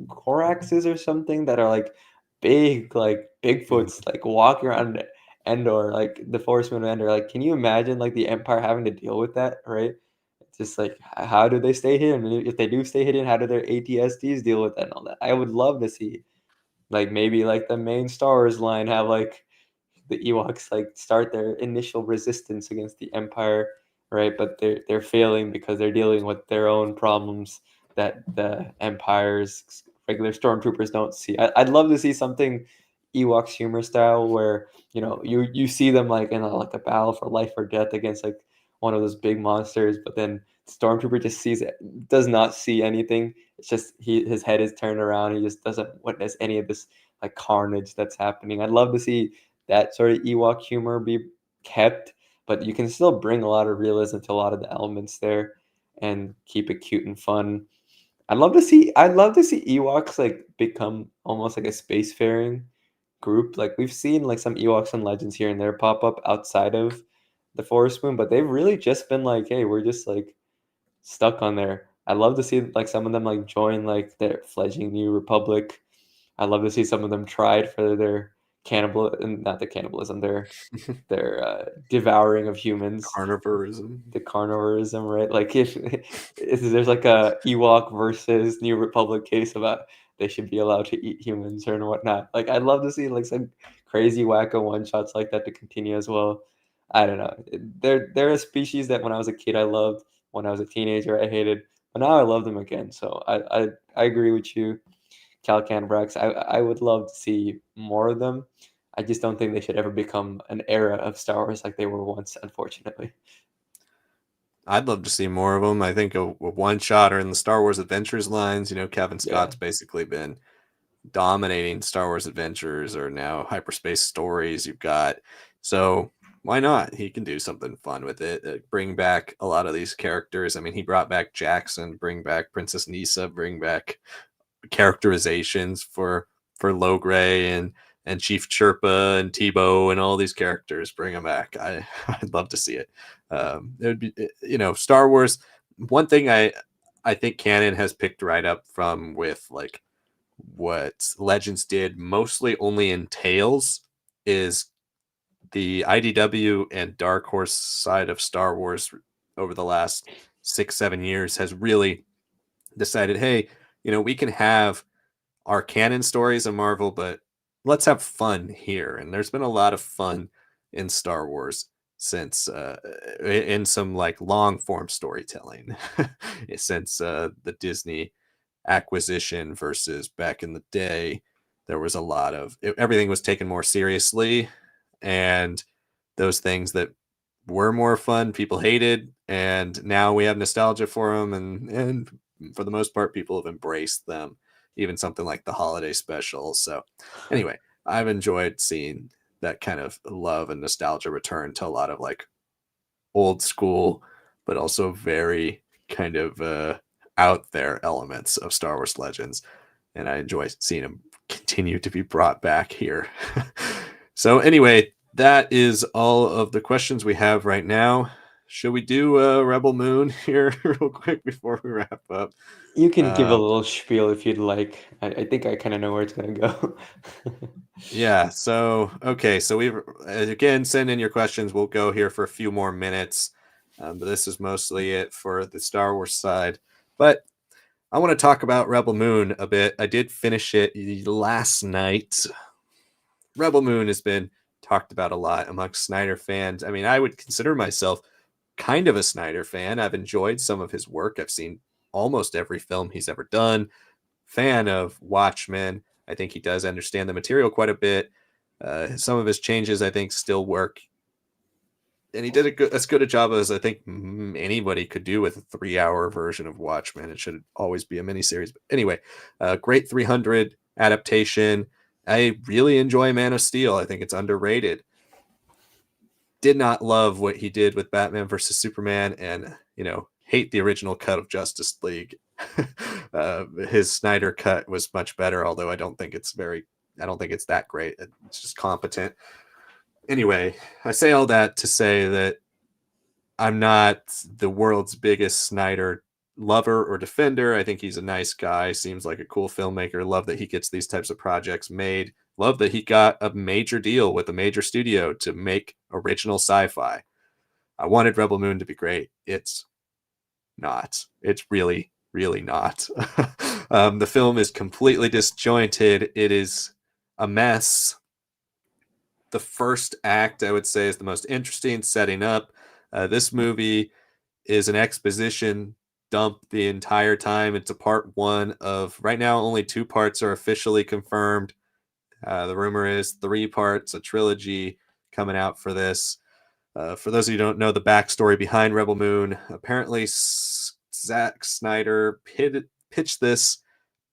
Coraxes or something that are like big, like Bigfoots, Mhm. like walking around Endor, like the Forest Moon of Endor. Like, can you imagine like the Empire having to deal with that, right? It's just like, how do they stay hidden? And if they do stay hidden, how do their ATSDs deal with that and all that? I would love to see like maybe like the main Star Wars line have like the Ewoks like start their initial resistance against the Empire, right? But they're failing because they're dealing with their own problems that the Empire's regular stormtroopers don't see. I'd love to see something Ewoks humor style where you see them like in a battle for life or death against like one of those big monsters, but then stormtrooper just does not see anything. It's just his head is turned around. He just doesn't witness any of this like carnage that's happening. I'd love to see that sort of Ewok humor be kept, but you can still bring a lot of realism to a lot of the elements there and keep it cute and fun. I'd love to see Ewoks like become almost like a spacefaring group. Like we've seen like some Ewoks and Legends here and there pop up outside of the Forest Moon, but they've really just been like, hey, we're just like stuck on there. I'd love to see like some of them like join like their fledgling new republic. I'd love to see some of them tried for their cannibal and not the cannibalism, their devouring of humans, Carnivorism. the carnivorism, right? Like if there's like a Ewok versus New Republic case about they should be allowed to eat humans or whatnot. Like I'd love to see like some crazy wacko one shots like that to continue as well. I don't know. They're a species that when I was a kid I loved, when I was a teenager I hated, but now I love them again. So I agree with you, Calcan Brax. I would love to see more of them. I just don't think they should ever become an era of Star Wars like they were once, unfortunately. I'd love to see more of them. I think a one shot or in the Star Wars Adventures lines. Kevin Yeah. Scott's basically been dominating Star Wars Adventures or now hyperspace stories you've got. So why not? He can do something fun with it. Bring back a lot of these characters. I mean, he brought back Jackson, bring back Princess Nisa, bring back characterizations for Logray and Chief Chirpa and Tebow and all these characters. Bring them back. I'd love to see it. It would be Star Wars. One thing I think canon has picked right up from with like what Legends did mostly only in Tales is the IDW and Dark Horse side of Star Wars over the last 6-7 years has really decided, hey, we can have our canon stories of Marvel, but let's have fun here. And there's been a lot of fun in Star Wars since in some like long form storytelling since the Disney acquisition versus back in the day. There was a lot of everything was taken more seriously, and those things that were more fun people hated, and now we have nostalgia for them, and for the most part people have embraced them, even something like the holiday special. So anyway, I've enjoyed seeing that kind of love and nostalgia return to a lot of like old school but also very kind of out there elements of Star Wars Legends, and I enjoy seeing them continue to be brought back here. So anyway, that is all of the questions we have right now. Should we do Rebel Moon here real quick before we wrap up? You can give a Um, little spiel if you'd like. I think I kind of know where it's going to go. yeah. So okay. So we've again send in your questions. We'll go here for a few more minutes, but this is mostly it for the Star Wars side. But I want to talk about Rebel Moon a bit. I did finish it last night. Rebel Moon has been talked about a lot amongst Snyder fans. I mean, I would consider myself kind of a Snyder fan. I've enjoyed some of his work. I've seen almost every film he's ever done. Fan of Watchmen. I think he does understand the material quite a bit. Some of his changes, I think, still work and he did as good a job as I think anybody could do with a 3-hour version of Watchmen. It should always be a miniseries. But anyway, great 300 adaptation. I really enjoy Man of Steel. I think it's underrated. Did not love what he did with Batman versus Superman, and hate the original cut of Justice League. His Snyder cut was much better, although I don't think it's that great. It's just competent. Anyway, I say all that to say that I'm not the world's biggest Snyder lover or defender. I think he's a nice guy, seems like a cool filmmaker. Love that he gets these types of projects made. Love that he got a major deal with a major studio to make original sci-fi. I wanted Rebel Moon to be great. It's not. It's really, really not. The film is completely disjointed. It is a mess. The first act, I would say, is the most interesting, setting up. This movie is an exposition dump the entire time. It's a part one of, right now, only 2 parts are officially confirmed. The rumor is 3 parts, a trilogy coming out for this. For those of you who don't know the backstory behind Rebel Moon, apparently Zack Snyder pitched this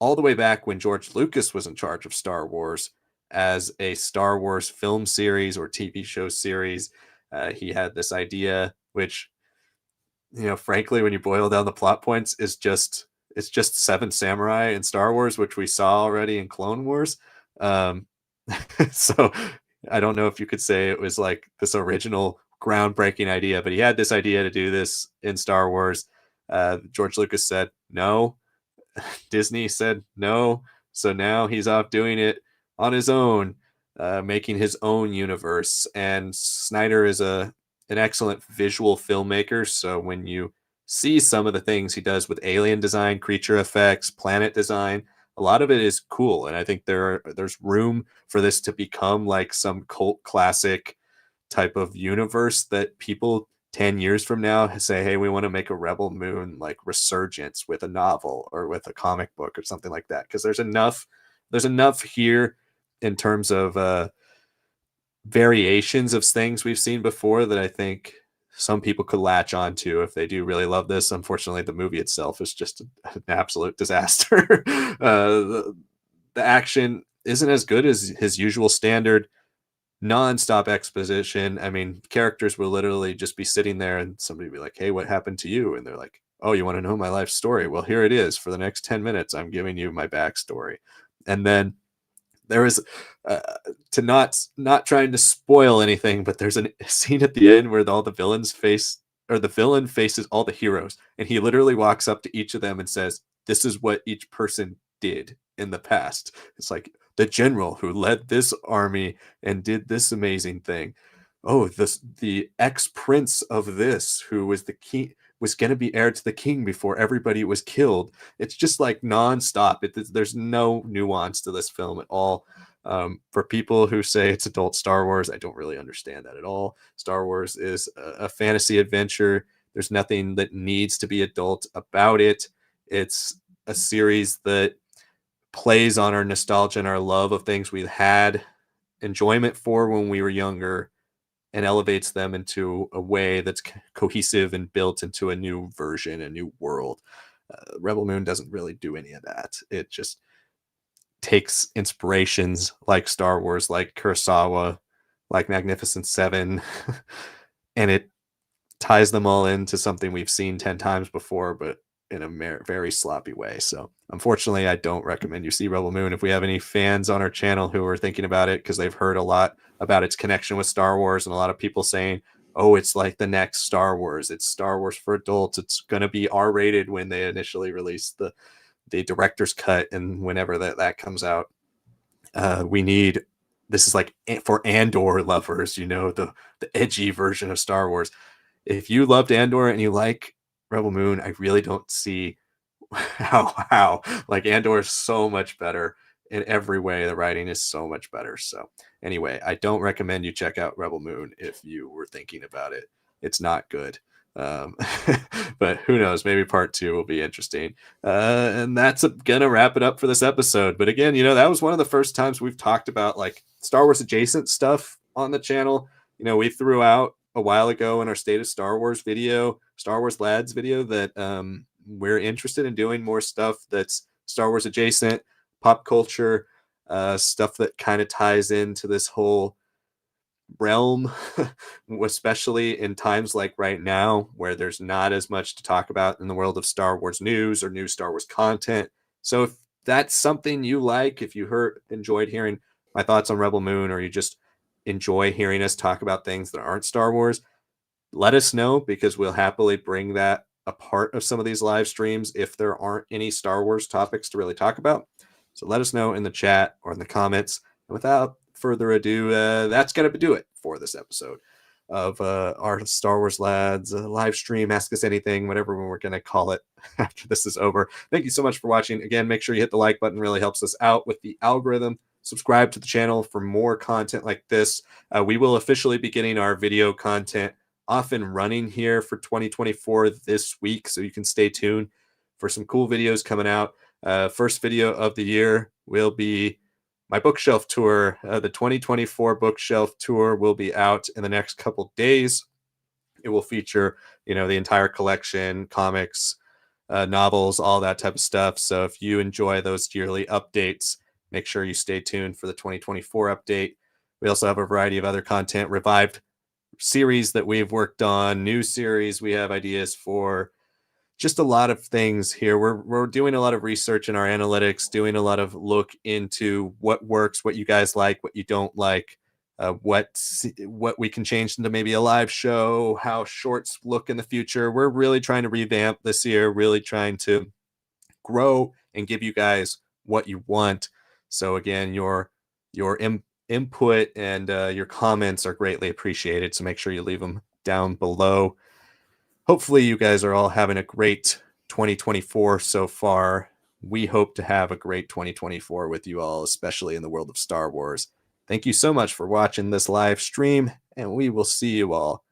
all the way back when George Lucas was in charge of Star Wars as a Star Wars film series or TV show series. He had this idea, which, frankly, when you boil down the plot points, it's just 7 samurai in Star Wars, which we saw already in Clone Wars. So I don't know if you could say it was like this original groundbreaking idea, but he had this idea to do this in Star Wars. George Lucas said no. Disney said no. So now he's off doing it on his own, making his own universe. And Snyder is an excellent visual filmmaker. So when you see some of the things he does with alien design, creature effects, planet design, a lot of it is cool. And I think there's room for this to become like some cult classic type of universe that people 10 years from now say, hey, we want to make a Rebel Moon like resurgence with a novel or with a comic book or something like that. Because there's enough here in terms of variations of things we've seen before that I think some people could latch onto if they do really love this. Unfortunately, the movie itself is just an absolute disaster. The action isn't as good as his usual standard non-stop exposition. I mean, characters will literally just be sitting there and somebody will be like, hey, what happened to you? And they're like, oh, you want to know my life story? Well, here it is. For the next 10 minutes, I'm giving you my backstory. And then there is to not trying to spoil anything, but there's a scene at the end where all the villains the villain faces all the heroes, and he literally walks up to each of them and says, this is what each person did in the past. It's like the general who led this army and did this amazing thing. Oh, the ex-prince of this who was the king, was going to be heir to the king before everybody was killed. It's just like nonstop. There's no nuance to this film at all. For people who say it's adult Star Wars, I don't really understand that at all. Star Wars is a fantasy adventure. There's nothing that needs to be adult about it. It's a series that plays on our nostalgia and our love of things we had enjoyment for when we were younger, and elevates them into a way that's cohesive and built into a new version, a new world. Rebel Moon doesn't really do any of that. It just takes inspirations like Star Wars, like Kurosawa, like Magnificent Seven, and it ties them all into something we've seen 10 times before, but in a very sloppy way. So unfortunately, I don't recommend you see Rebel Moon. If we have any fans on our channel who are thinking about it because they've heard a lot about its connection with Star Wars, and a lot of people saying, oh, it's like the next Star Wars. It's Star Wars for adults. It's going to be R-rated when they initially release the director's cut, and whenever that comes out. This is like for Andor lovers, the edgy version of Star Wars. If you loved Andor and you like Rebel Moon, I really don't see how like Andor is so much better in every way. The writing is so much better. So anyway, I don't recommend you check out Rebel Moon if you were thinking about it. It's not good. But who knows, maybe part 2 will be interesting. And that's gonna wrap it up for this episode. But again, that was one of the first times we've talked about like Star Wars adjacent stuff on the channel. We threw out a while ago in our State of Star Wars video, Star Wars Lads video, that we're interested in doing more stuff that's Star Wars adjacent, pop culture, stuff that kind of ties into this whole realm, especially in times like right now where there's not as much to talk about in the world of Star Wars news or new Star Wars content. So if that's something you like, if you enjoyed hearing my thoughts on Rebel Moon, or you just enjoy hearing us talk about things that aren't Star Wars, let us know, because we'll happily bring that a part of some of these live streams if there aren't any Star Wars topics to really talk about. So let us know in the chat or in the comments. And without further ado, that's going to do it for this episode of our Star Wars Lads live stream. Ask Us Anything, whatever we're going to call it after this is over. Thank you so much for watching. Again, make sure you hit the like button. Really helps us out with the algorithm. Subscribe to the channel for more content like this. We will officially be getting our video content off and running here for 2024 this week, so you can stay tuned for some cool videos coming out. First video of the year will be my bookshelf tour. The 2024 bookshelf tour will be out in the next couple days. It will feature, the entire collection, comics, novels, all that type of stuff. So if you enjoy those yearly updates, make sure you stay tuned for the 2024 update. We also have a variety of other content, revived series that we've worked on, new series we have ideas for, just a lot of things here. We're doing a lot of research in our analytics, doing a lot of look into what works, what you guys like, what you don't like, what we can change into maybe a live show, how shorts look in the future. We're really trying to revamp this year, really trying to grow and give you guys what you want. So again, your input and your comments are greatly appreciated. So make sure you leave them down below. Hopefully you guys are all having a great 2024 so far. We hope to have a great 2024 with you all, especially in the world of Star Wars. Thank you so much for watching this live stream, and we will see you all